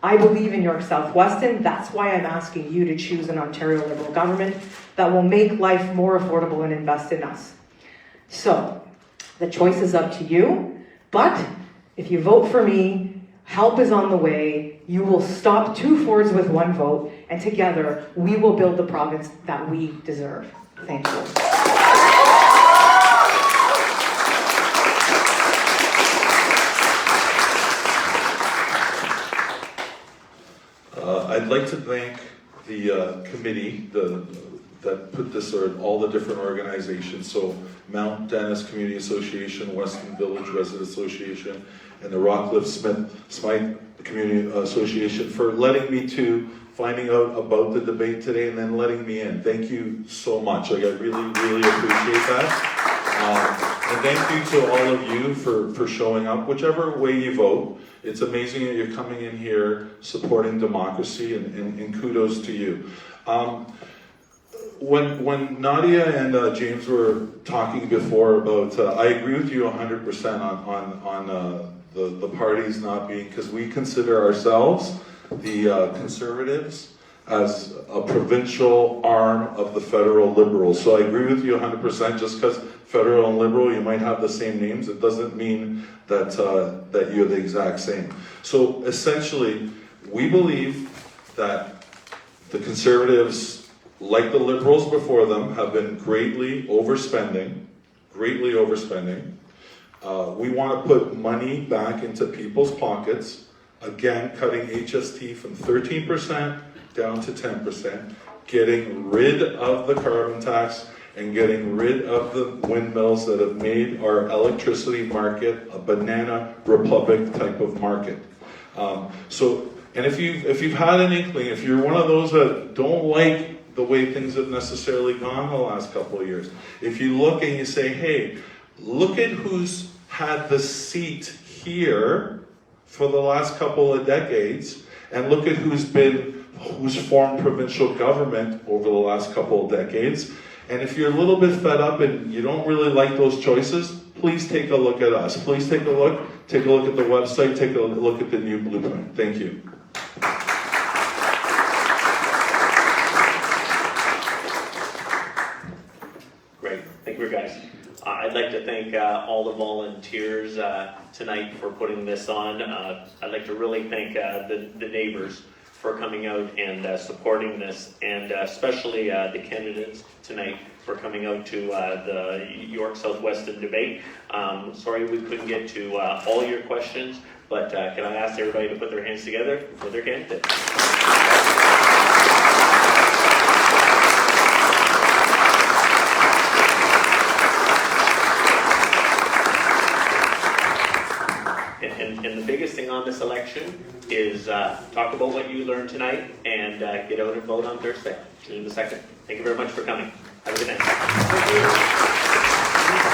I believe in York South Weston. That's why I'm asking you to choose an Ontario Liberal government that will make life more affordable and invest in us. So, the choice is up to you, but if you vote for me, help is on the way. You will stop 2 Fords with 1 vote, and together we will build the province that we deserve. Thank you. I'd like to thank the committee that put this, or all the different organizations, so Mount Dennis Community Association, Weston Village Resident Association, and the Rockcliffe Smythe Community Association for letting me to finding out about the debate today and then letting me in. Thank you so much. Like, I really, really appreciate that. And thank you to all of you for showing up, whichever way you vote. It's amazing that you're coming in here supporting democracy, and kudos to you. When Nadia and James were talking before about, I agree with you 100% on the parties not being, because we consider ourselves, the Conservatives, as a provincial arm of the federal Liberals. So I agree with you 100%. Just because federal and Liberal, you might have the same names, it doesn't mean that that you're the exact same. So essentially, we believe that the Conservatives, like the Liberals before them, have been greatly overspending. We want to put money back into people's pockets. Again, cutting HST from 13% down to 10%, getting rid of the carbon tax, and getting rid of the windmills that have made our electricity market a banana republic type of market. And if you've had an inkling, if you're one of those that don't like the way things have necessarily gone the last couple of years, if you look and you say, hey, look at who's had the seat here for the last couple of decades, and look at who's formed provincial government over the last couple of decades. And if you're a little bit fed up and you don't really like those choices, please take a look at us. Please take a look at the website, take a look at the new blueprint. Thank you. Great, thank you guys. I'd like to thank all the volunteers tonight for putting this on. I'd like to really thank the neighbors for coming out and supporting this, and especially the candidates tonight for coming out to the York Southwestern debate. Sorry we couldn't get to all your questions, but can I ask everybody to put their hands together for their candidate? And the biggest thing on this election is talk about what you learned tonight and get out and vote on Thursday, June the 2nd. Thank you very much for coming. Have a good night.